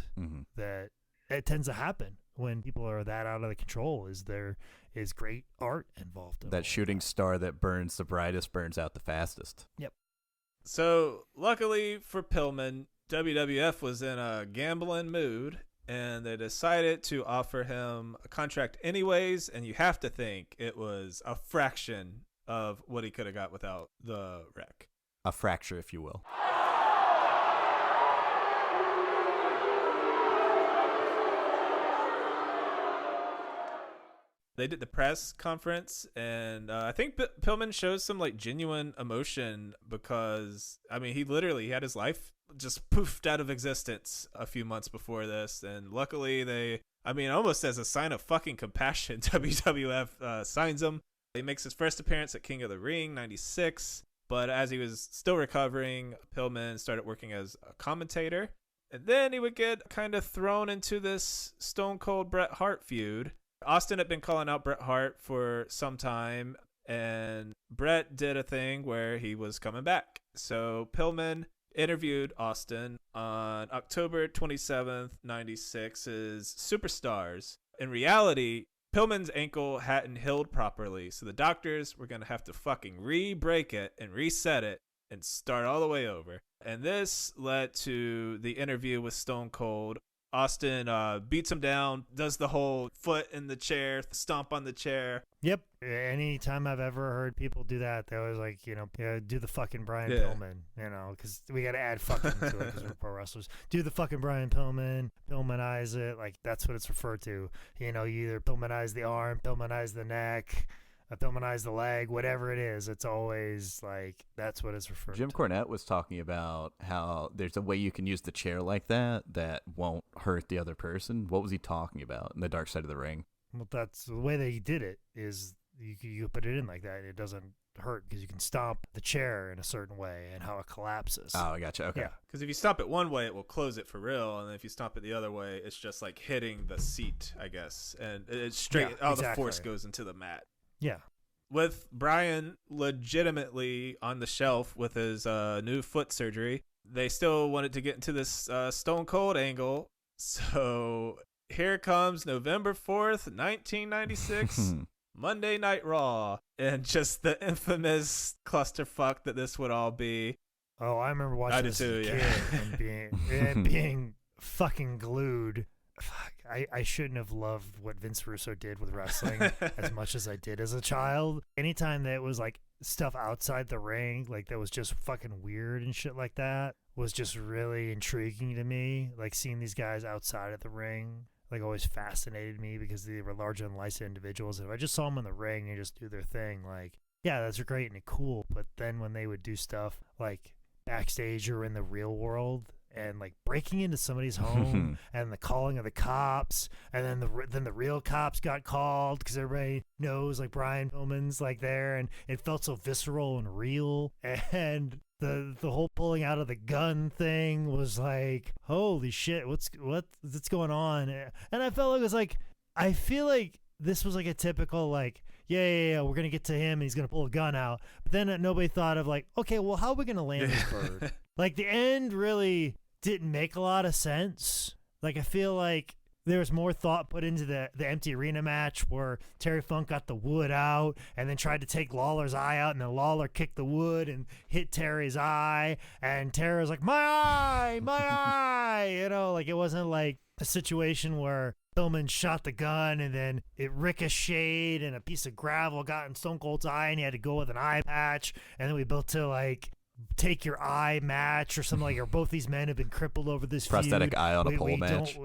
that it tends to happen when people are that out of the control. There is great art involved in that shooting star that burns the brightest burns out the fastest. Yep. So luckily for Pillman, WWF was in a gambling mood, and they decided to offer him a contract anyways, and you have to think it was a fraction of what he could have got without the wreck. A fracture, if you will. they did the press conference, and I think Pillman shows some like genuine emotion because he had his life just poofed out of existence a few months before this, and luckily almost as a sign of fucking compassion, WWF signs him. He makes his first appearance at King of the Ring '96, but as he was still recovering, Pillman started working as a commentator, and then he would get kind of thrown into this Stone Cold Bret Hart feud. Austin had been calling out Bret Hart for some time, and Bret did a thing where he was coming back. So Pillman interviewed Austin on October 27th, 96 as Superstars. In reality, Pillman's ankle hadn't healed properly, so the doctors were going to have to fucking re-break it and reset it and start all the way over. And this led to the interview with Stone Cold. Austin beats him down, does the whole foot in the chair, stomp on the chair. Yep. Anytime I've ever heard people do that, they always like, do the fucking Brian Pillman, because we got to add fucking to it because we're pro wrestlers. Do the fucking Brian Pillman, Pillmanize it. Like, that's what it's referred to. You either Pillmanize the arm, Pillmanize the neck, Pillmanize the leg, whatever it is. It's always like, that's what it's referred to. Jim Cornette was talking about how there's a way you can use the chair like that won't hurt the other person. What was he talking about in the Dark Side of the Ring? Well, that's the way that he did it is you put it in like that. It doesn't hurt because you can stomp the chair in a certain way and how it collapses. Oh, I gotcha. Okay. Yeah. Because if you stomp it one way, it will close it for real. And then if you stomp it the other way, it's just like hitting the seat, I guess. And it's straight, the force goes into the mat. Yeah. With Brian legitimately on the shelf with his new foot surgery, they still wanted to get into this Stone Cold angle. So here comes November 4th, 1996, Monday Night Raw, and just the infamous clusterfuck that this would all be. Oh, I remember watching this as a kid and being fucking glued. Fuck, I shouldn't have loved what Vince Russo did with wrestling as much as I did as a child. Anytime that it was like stuff outside the ring, like that was just fucking weird and shit like that, was just really intriguing to me. Like seeing these guys outside of the ring, like always fascinated me because they were larger than life individuals. If I just saw them in the ring and just do their thing, like, yeah, that's great and cool. But then when they would do stuff like backstage or in the real world, and like breaking into somebody's home and the calling of the cops, and then the real cops got called because everybody knows like Brian Pillman's like there, and it felt so visceral and real. And the whole pulling out of the gun thing was like, holy shit, what's going on? And I felt like it was like, I feel like this was like a typical like, yeah, we're gonna get to him and he's gonna pull a gun out. But then nobody thought of like, okay, well, how are we gonna land this bird? Like the end really didn't make a lot of sense. Like I feel like there was more thought put into the empty arena match where Terry Funk got the wood out and then tried to take Lawler's eye out, and then Lawler kicked the wood and hit Terry's eye, and Terry was like, my eye, like it wasn't like a situation where Pillman shot the gun and then it ricocheted and a piece of gravel got in Stone Cold's eye and he had to go with an eye patch, and then we built to like take your eye match or something like, or both these men have been crippled over this prosthetic feud. eye on a pole match.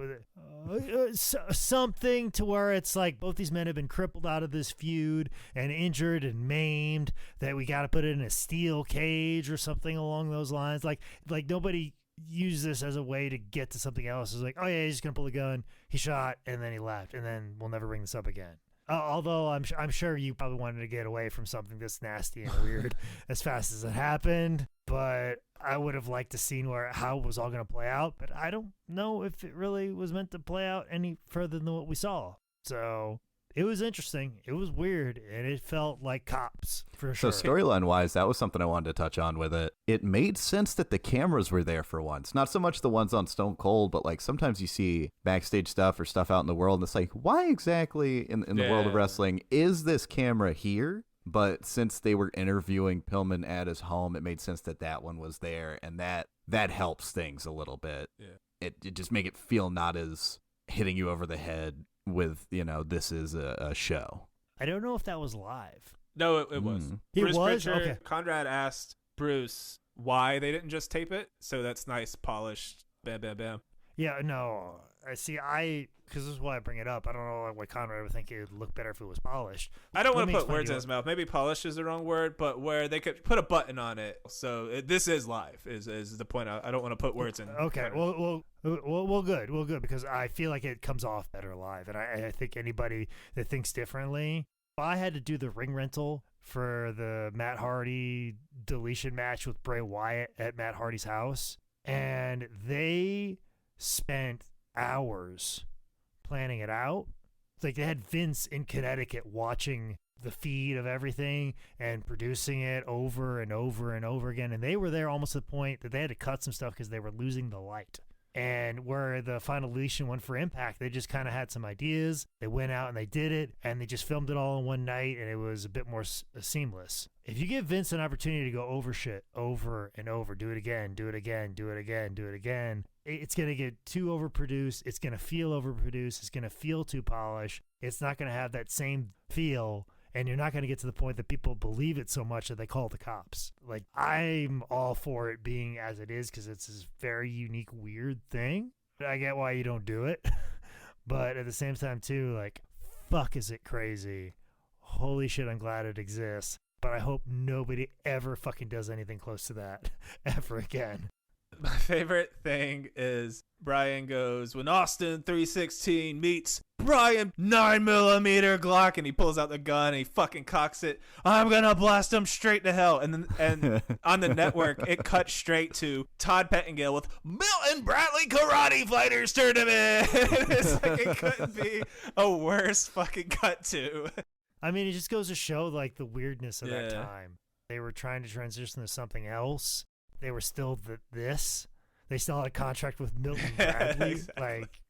Something to where it's like both these men have been crippled out of this feud and injured and maimed, that we got to put it in a steel cage or something along those lines. Like nobody used this as a way to get to something else. It's like, oh yeah, he's just gonna pull the gun, he shot, and then he left, and then we'll never bring this up again. Although I'm sure you probably wanted to get away from something this nasty and weird as fast as it happened, but I would have liked to see how it was all going to play out, but I don't know if it really was meant to play out any further than what we saw. So it was interesting. It was weird, and it felt like Cops, for sure. So storyline-wise, that was something I wanted to touch on with it. It made sense that the cameras were there for once. Not so much the ones on Stone Cold, but like sometimes you see backstage stuff or stuff out in the world, and it's like, why exactly in the world of wrestling is this camera here? But since they were interviewing Pillman at his home, it made sense that one was there, and that helps things a little bit. Yeah. It just make it feel not as hitting you over the head with, this is a show. I don't know if that was live. No, it was. Bruce was? Pritchard, Okay. Conrad asked Bruce why they didn't just tape it. So that's nice, polished, bam, bam, bam. Yeah, no. I see. Because this is why I bring it up. I don't know why Conrad would think it would look better if it was polished. I don't Let want me to put explain words to in you his mouth. Maybe polish is the wrong word, but where they could put a button on it. So this is live. Is the point? I don't want to put words in. Okay, well, good, because I feel like it comes off better live, and I think anybody that thinks differently. If I had to do the ring rental for the Matt Hardy deletion match with Bray Wyatt at Matt Hardy's house, and they spent hours planning it out. It's like they had Vince in Connecticut watching the feed of everything and producing it over and over and over again. And they were there almost to the point that they had to cut some stuff because they were losing the light. And where the final deletion went for Impact, they just kind of had some ideas. They went out and they did it, and they just filmed it all in one night, and it was a bit more seamless. If you give Vince an opportunity to go over shit over and over, do it again, do it again, do it again, do it again, it's going to get too overproduced. It's going to feel overproduced. It's going to feel too polished. It's not going to have that same feel, and you're not going to get to the point that people believe it so much that they call the cops. Like, I'm all for it being as it is because it's this very unique, weird thing. I get why you don't do it. But at the same time, too, like, fuck is it crazy. Holy shit, I'm glad it exists. But I hope nobody ever fucking does anything close to that ever again. My favorite thing is Brian goes, when Austin 316 meets Brian 9mm Glock, and he pulls out the gun and he fucking cocks it. I'm gonna blast him straight to hell. And on the network, it cuts straight to Todd Pettengill with Milton Bradley Karate Fighters Tournament. It's like it couldn't be a worse fucking cut to. I mean, it just goes to show like the weirdness of that Yeah. time. They were trying to transition to something else. They were still this. They still had a contract with Milton Bradley. Exactly. Like,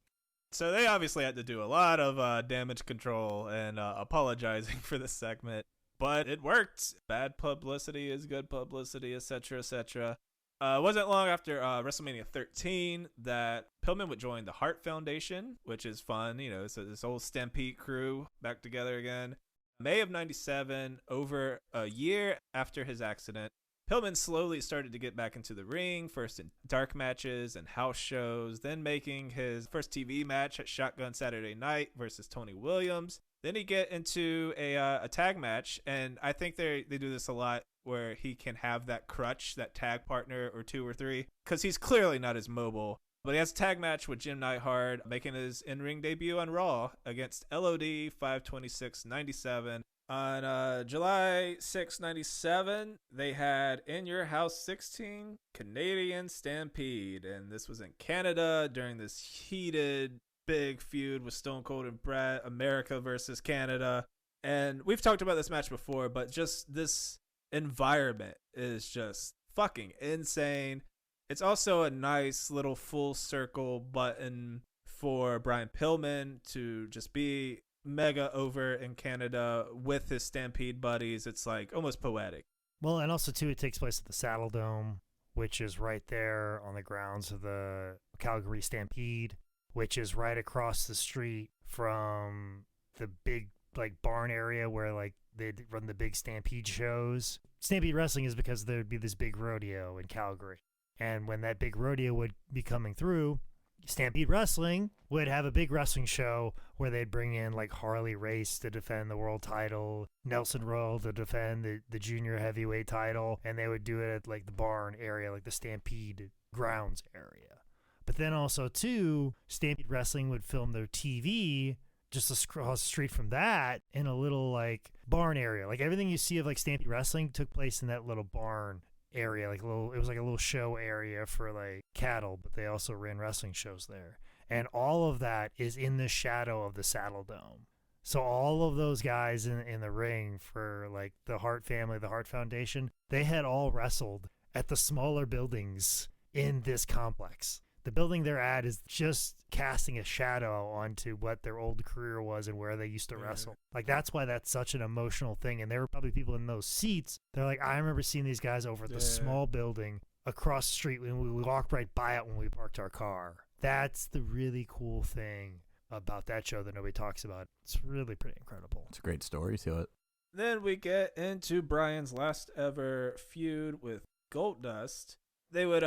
So they obviously had to do a lot of damage control and apologizing for this segment, but it worked. Bad publicity is good publicity, etc., etc. It wasn't long after WrestleMania 13 that Pillman would join the Hart Foundation, which is fun. You know, so this old Stampede crew back together again. May of 97, over a year after his accident, Pillman slowly started to get back into the ring, first in dark matches and house shows, then making his first TV match at Shotgun Saturday Night versus Tony Williams. Then he get into a tag match, and I think they do this a lot where he can have that crutch, that tag partner or two or three, because he's clearly not as mobile. But he has a tag match with Jim Neidhart, making his in-ring debut on Raw against LOD 526-97. On July 6, 97, they had In Your House 16 Canadian Stampede, and this was in Canada during this heated big feud with Stone Cold and Bret, America versus Canada. And we've talked about this match before, but just this environment is just fucking insane. It's also a nice little full circle button for Brian Pillman to just be mega over in Canada with his Stampede buddies. It's like almost poetic. well, and also too, it takes place at the Saddle Dome, which is right there on the grounds of the Calgary Stampede, which is right across the street from the big like barn area where like they'd run the big Stampede shows. Stampede Wrestling is because there'd be this big rodeo in Calgary. And when that big rodeo would be coming through, Stampede Wrestling would have a big wrestling show where they'd bring in like Harley Race to defend the world title, Nelson Royal to defend the junior heavyweight title, and they would do it at like the barn area, like the Stampede grounds area. But then also too, Stampede Wrestling would film their TV just across the street from that in a little like barn area. Like everything you see of like Stampede Wrestling took place in that little barn area, like it was like a little show area for like cattle, but they also ran wrestling shows there. And all of that is in the shadow of the Saddle Dome. So all of those guys in the ring for like the Hart family, the Hart Foundation, they had all wrestled at the smaller buildings in this complex. The building they're at is just casting a shadow onto what their old career was and where they used to wrestle. Like, that's why that's such an emotional thing. And there were probably people in those seats. They're like, I remember seeing these guys over at the small building across the street when we walked right by it when we parked our car. That's the really cool thing about that show that nobody talks about. It's really pretty incredible. It's a great story to it. Then we get into Brian's last ever feud with Goldust. They would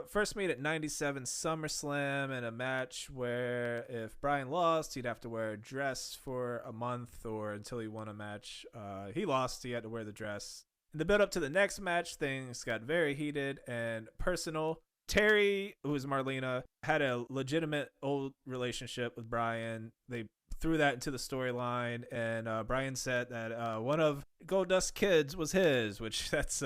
first meet at 97 SummerSlam in a match where if Bryan lost, he'd have to wear a dress for a month or until he won a match. He lost, he had to wear the dress. In the build up to the next match, things got very heated and personal. Terry, who was Marlena, had a legitimate old relationship with Bryan. They threw that into the storyline, and Bryan said that one of Goldust's kids was his, which that's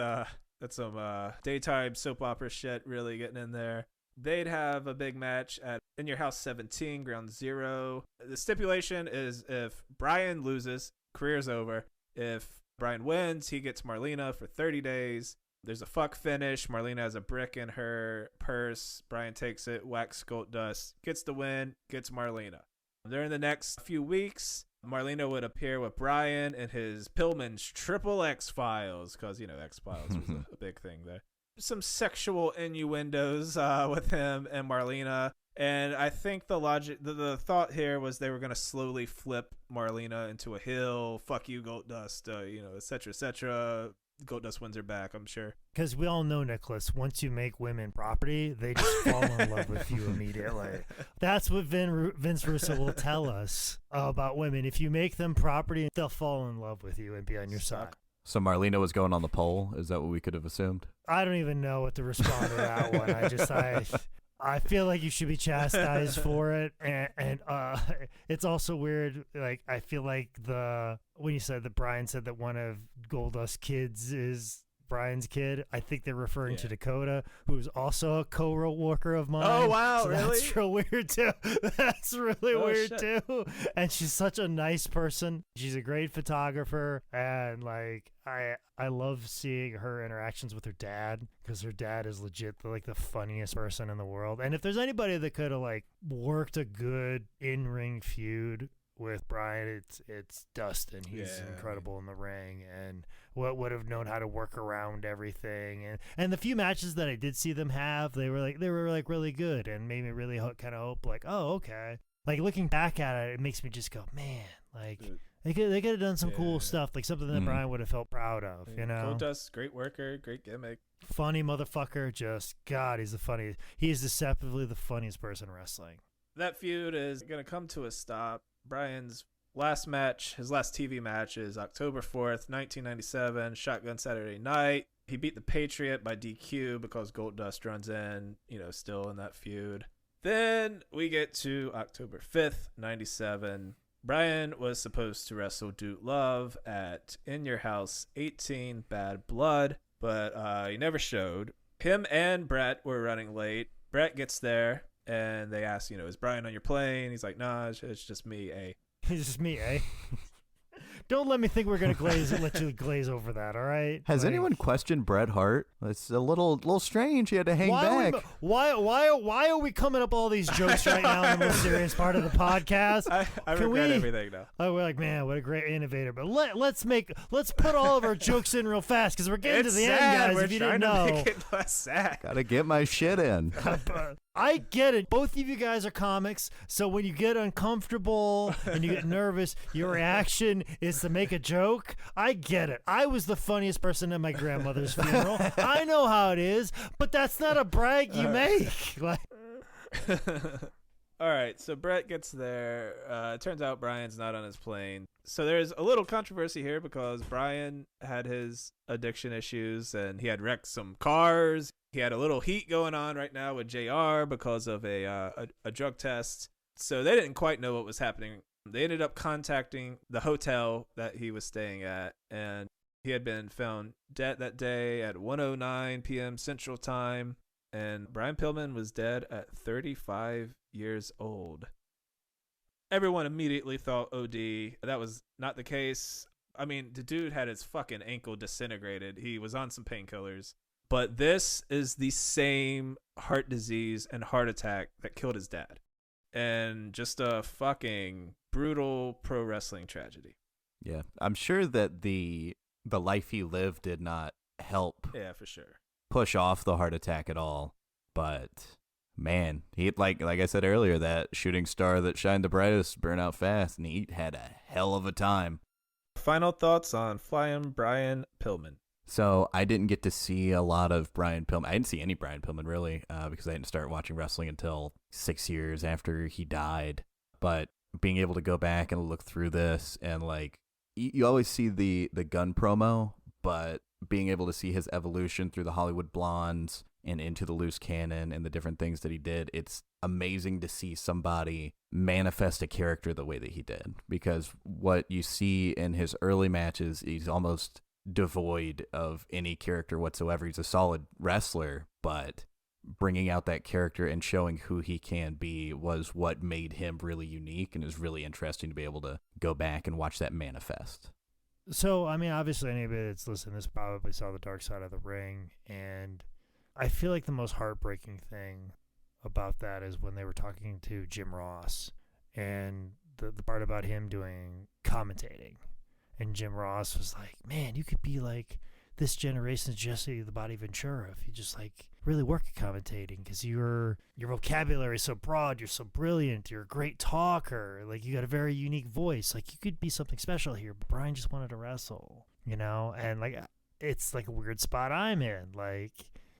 some daytime soap opera shit really getting in there. They'd have a big match at In Your House 17, Ground Zero. The stipulation is if Bryan loses, career's over. If Bryan wins, he gets Marlena for 30 days. There's a fuck finish. Marlena has a brick in her purse. Bryan takes it, whacks Goldust, gets the win, gets Marlena. During the next few weeks, Marlena would appear with Bryan in his Pillman's Triple X Files, because, X Files was a big thing there. Some sexual innuendos with him and Marlena. And I think the thought here was they were going to slowly flip Marlena into a heel. Fuck you, Goldust, et cetera, et cetera. Goldust wins her back, I'm sure. Because we all know, Nicholas, once you make women property, they just fall in love with you immediately. That's what Vince Russo will tell us about women. If you make them property, they'll fall in love with you and be on your side. So Marlena was going on the pole? Is that what we could have assumed? I don't even know what to respond to that one. I feel like you should be chastised for it, and it's also weird. Like, I feel like when you said that Bryan said that one of Goldust's kids is Bryan's kid, I think they're referring to Dakota, who's also a co-worker of mine. Oh wow, so really? That's real weird too. That's really weird shit. too. And she's such a nice person. She's a great photographer, and like I love seeing her interactions with her dad, because her dad is legit the funniest person in the world. And if there's anybody that could have like worked a good in-ring feud with Bryan, it's Dustin. He's incredible in the ring, and would have known how to work around everything. And the few matches that I did see them have, they were really good, and made me really kind of hope like, oh, okay. Like, looking back at it, it makes me just go, man, like they could have done some cool stuff, like something that Bryan would have felt proud of, Goldust, great worker, great gimmick. Funny motherfucker, just God, he's the funniest. He is deceptively the funniest person in wrestling. That feud is going to come to a stop. Bryan's last match, his last TV match, is October 4th, 1997, Shotgun Saturday Night. He beat the Patriot by DQ because Goldust runs in, still in that feud. Then we get to October 5th, 97. Bryan was supposed to wrestle Dude Love at In Your House 18, Bad Blood, but he never showed. Him and Brett were running late. Brett gets there, and they ask, is Bryan on your plane? He's like, nah, it's just me, eh? It's just me, eh? Don't let me think we're gonna let you glaze over that, all right? Has anyone questioned Bret Hart? It's a little strange. He had to hang back. Why are we coming up all these jokes right now in the most serious part of the podcast? I regret everything now. Oh, we're like, man, what a great innovator. But let's put all of our jokes in real fast, because we're getting to the end, guys. We're if you trying didn't know, to make it less sad. Gotta get my shit in. I get it. Both of you guys are comics, so when you get uncomfortable and you get nervous, your reaction is to make a joke. I get it. I was the funniest person at my grandmother's funeral. I know how it is, but that's not a brag you make. Like, all right, so Brett gets there. It turns out Bryan's not on his plane. So there's a little controversy here because Bryan had his addiction issues and he had wrecked some cars. He had a little heat going on right now with JR because of a drug test. So they didn't quite know what was happening. They ended up contacting the hotel that he was staying at, and he had been found dead that day at 1:09 p.m. Central Time. And Brian Pillman was dead at 35 years old. Everyone immediately thought OD. That was not the case. I mean, the dude had his fucking ankle disintegrated. He was on some painkillers. But this is the same heart disease and heart attack that killed his dad. And just a fucking brutal pro wrestling tragedy. Yeah, I'm sure that the life he lived did not help. Yeah, for sure. Push off the heart attack at all, but man, he like I said earlier, that shooting star that shined the brightest burn out fast, and he had a hell of a time. Final thoughts on Flying Brian Pillman. So I didn't get to see a lot of Brian Pillman. I didn't see any Brian Pillman really, because I didn't start watching wrestling until 6 years after he died. But being able to go back and look through this, and like you always see the gun promo, but being able to see his evolution through the Hollywood Blondes and into the Loose Cannon and the different things that he did, it's amazing to see somebody manifest a character the way that he did. Because what you see in his early matches, he's almost devoid of any character whatsoever. He's a solid wrestler, but bringing out that character and showing who he can be was what made him really unique, and is really interesting to be able to go back and watch that manifest. So, I mean, obviously anybody that's listening to this probably saw the Dark Side of the Ring, and I feel like the most heartbreaking thing about that is when they were talking to Jim Ross, and the part about him doing commentating. And Jim Ross was like, man, you could be like this generation's Jesse the Body Ventura if you just like really work at commentating, because your vocabulary is so broad, you're so brilliant, you're a great talker, like you got a very unique voice, like you could be something special here. But Brian just wanted to wrestle, you know? And like it's like a weird spot I'm in. Like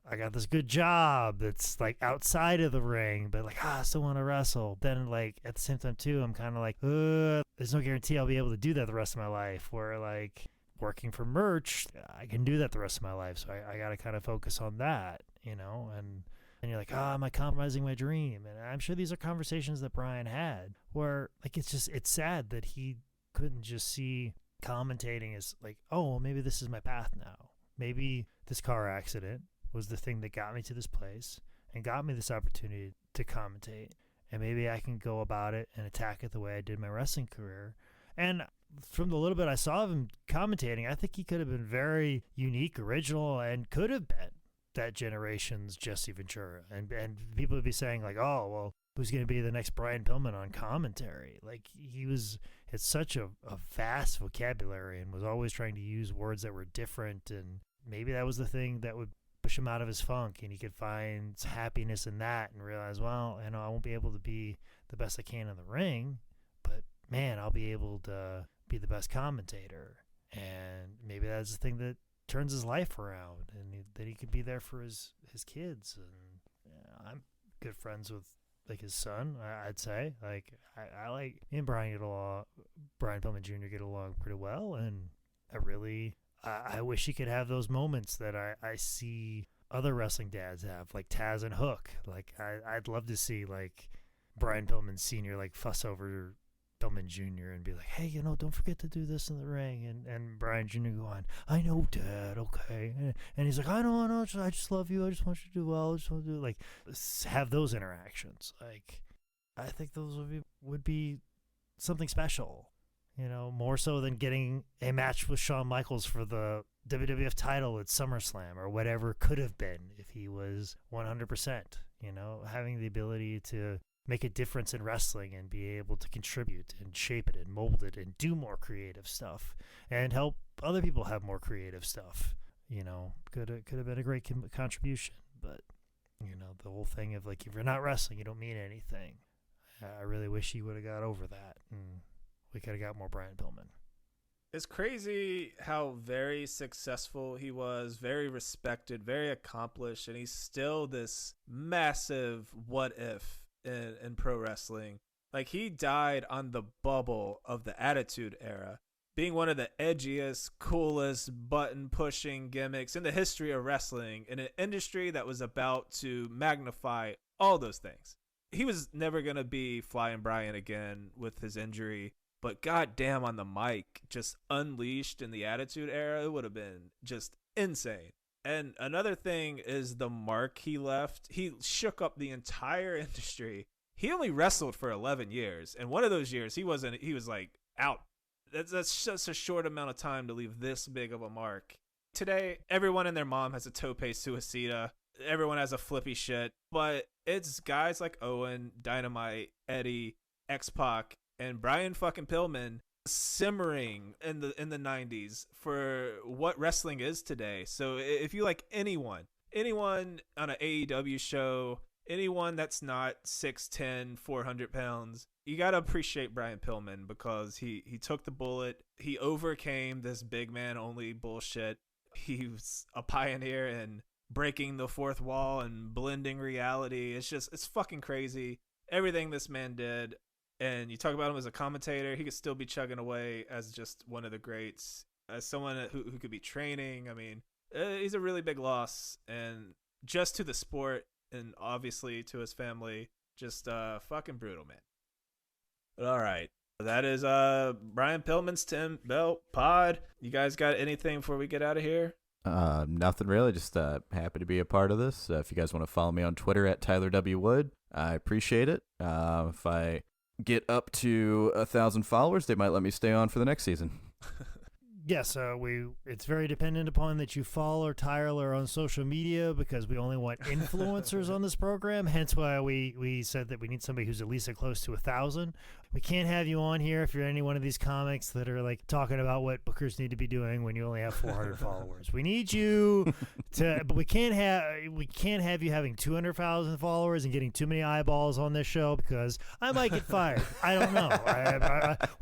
I got this good job that's like outside of the ring, but like I still want to wrestle. Then like at the same time too, I'm kind of like, there's no guarantee I'll be able to do that the rest of my life. Where like working for merch, I can do that the rest of my life. So I got to kind of focus on that, you know. And you're like, am I compromising my dream? And I'm sure these are conversations that Brian had, where like it's sad that he couldn't just see commentating as like, oh, well, maybe this is my path now. Maybe this car accident was the thing that got me to this place and got me this opportunity to commentate. And maybe I can go about it and attack it the way I did my wrestling career. And from the little bit I saw of him commentating, I think he could have been very unique, original, and could have been that generation's Jesse Ventura. And people would be saying like, oh, well, who's going to be the next Brian Pillman on commentary? Like had such a vast vocabulary and was always trying to use words that were different. And maybe that was the thing that would push him out of his funk, and he could find happiness in that and realize, well, you know, I won't be able to be the best I can in the ring, but man, I'll be able to be the best commentator. And maybe that's the thing that turns his life around, and that he could be there for his kids. And I'm good friends with like his son, I'd say. Like I like me and Brian Pillman Jr. get along pretty well, and I wish he could have those moments that I see other wrestling dads have, like Taz and Hook. Like I'd love to see like Brian Pillman Sr. like fuss over Pillman Jr. and be like, hey, you know, don't forget to do this in the ring. And Brian Jr. go on, I know, Dad, okay. And he's like, I know, I just love you. I just want you to do well. I just want to do like have those interactions. Like I think those would be something special. You know, more so than getting a match with Shawn Michaels for the WWF title at SummerSlam or whatever could have been if he was 100%. You know, having the ability to make a difference in wrestling and be able to contribute and shape it and mold it and do more creative stuff and help other people have more creative stuff. You know, could have been a great contribution. But, you know, the whole thing of like, if you're not wrestling, you don't mean anything. I really wish he would have got over that, and we could have got more Brian Pillman. It's crazy how very successful he was, very respected, very accomplished, and he's still this massive what if in pro wrestling. Like, he died on the bubble of the Attitude Era, being one of the edgiest, coolest, button-pushing gimmicks in the history of wrestling, in an industry that was about to magnify all those things. He was never going to be Flying Brian again with his injury, but goddamn, on the mic, just unleashed in the Attitude Era, it would have been just insane. And another thing is the mark he left. He shook up the entire industry. He only wrestled for 11 years, and one of those years he was like out. That's just a short amount of time to leave this big of a mark. Today, everyone and their mom has a tope suicida. Everyone has a flippy shit, but it's guys like Owen, Dynamite, Eddie, X-Pac, and Brian fucking Pillman simmering in the 90s for what wrestling is today. So if you like anyone on an AEW show, anyone that's not 6'10", 400 pounds, you got to appreciate Brian Pillman, because he took the bullet. He overcame this big man only bullshit. he was a pioneer in breaking the fourth wall and blending reality. It's fucking crazy. Everything this man did. And you talk about him as a commentator, he could still be chugging away as just one of the greats. As someone who could be training, I mean, he's a really big loss. And just to the sport and obviously to his family, just fucking brutal, man. But all right. That is Brian Pillman's 10 Bell Pod. You guys got anything before we get out of here? Nothing really. Just happy to be a part of this. If you guys want to follow me on Twitter at Tyler W. Wood, I appreciate it. If I get up to 1,000 followers, they might let me stay on for the next season. Yes, it's very dependent upon that you follow Tyler on social media because we only want influencers on this program. Hence why we said that we need somebody who's at least close to 1,000. We can't have you on here if you're any one of these comics that are like talking about what bookers need to be doing when you only have 400 followers. We need you to, but we can't have you having 200,000 followers and getting too many eyeballs on this show because I might get fired. I don't know.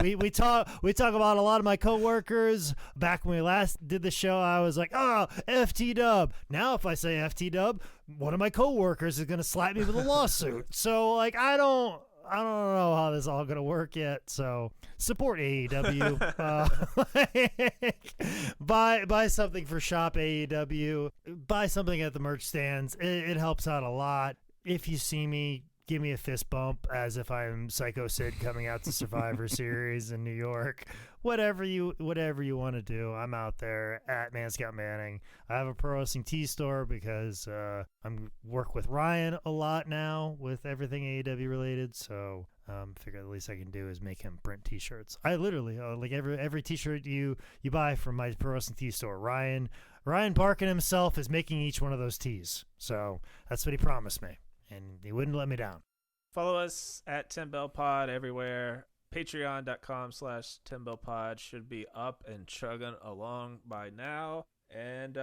We talk about a lot of my coworkers. Back when we last did the show, I was like, oh, FT Dub. Now if I say FT Dub, one of my coworkers is going to slap me with a lawsuit. So like, I don't know how this is all going to work yet. So support AEW. Buy something for Shop AEW. Buy something at the merch stands. It helps out a lot. If you see me, give me a fist bump as if I'm Psycho Sid coming out to Survivor Series in New York. Whatever you want to do, I'm out there at Man Scout Manning. I have a pro wrestling tee store because I'm work with Ryan a lot now with everything AEW related. So figure the least I can do is make him print T-shirts. I literally like every T-shirt you buy from my pro wrestling tee store. Ryan Barkin himself is making each one of those tees. So that's what he promised me, and he wouldn't let me down. Follow us at 10 Bell Pod everywhere. Patreon.com/10bellpod should be up and chugging along by now. And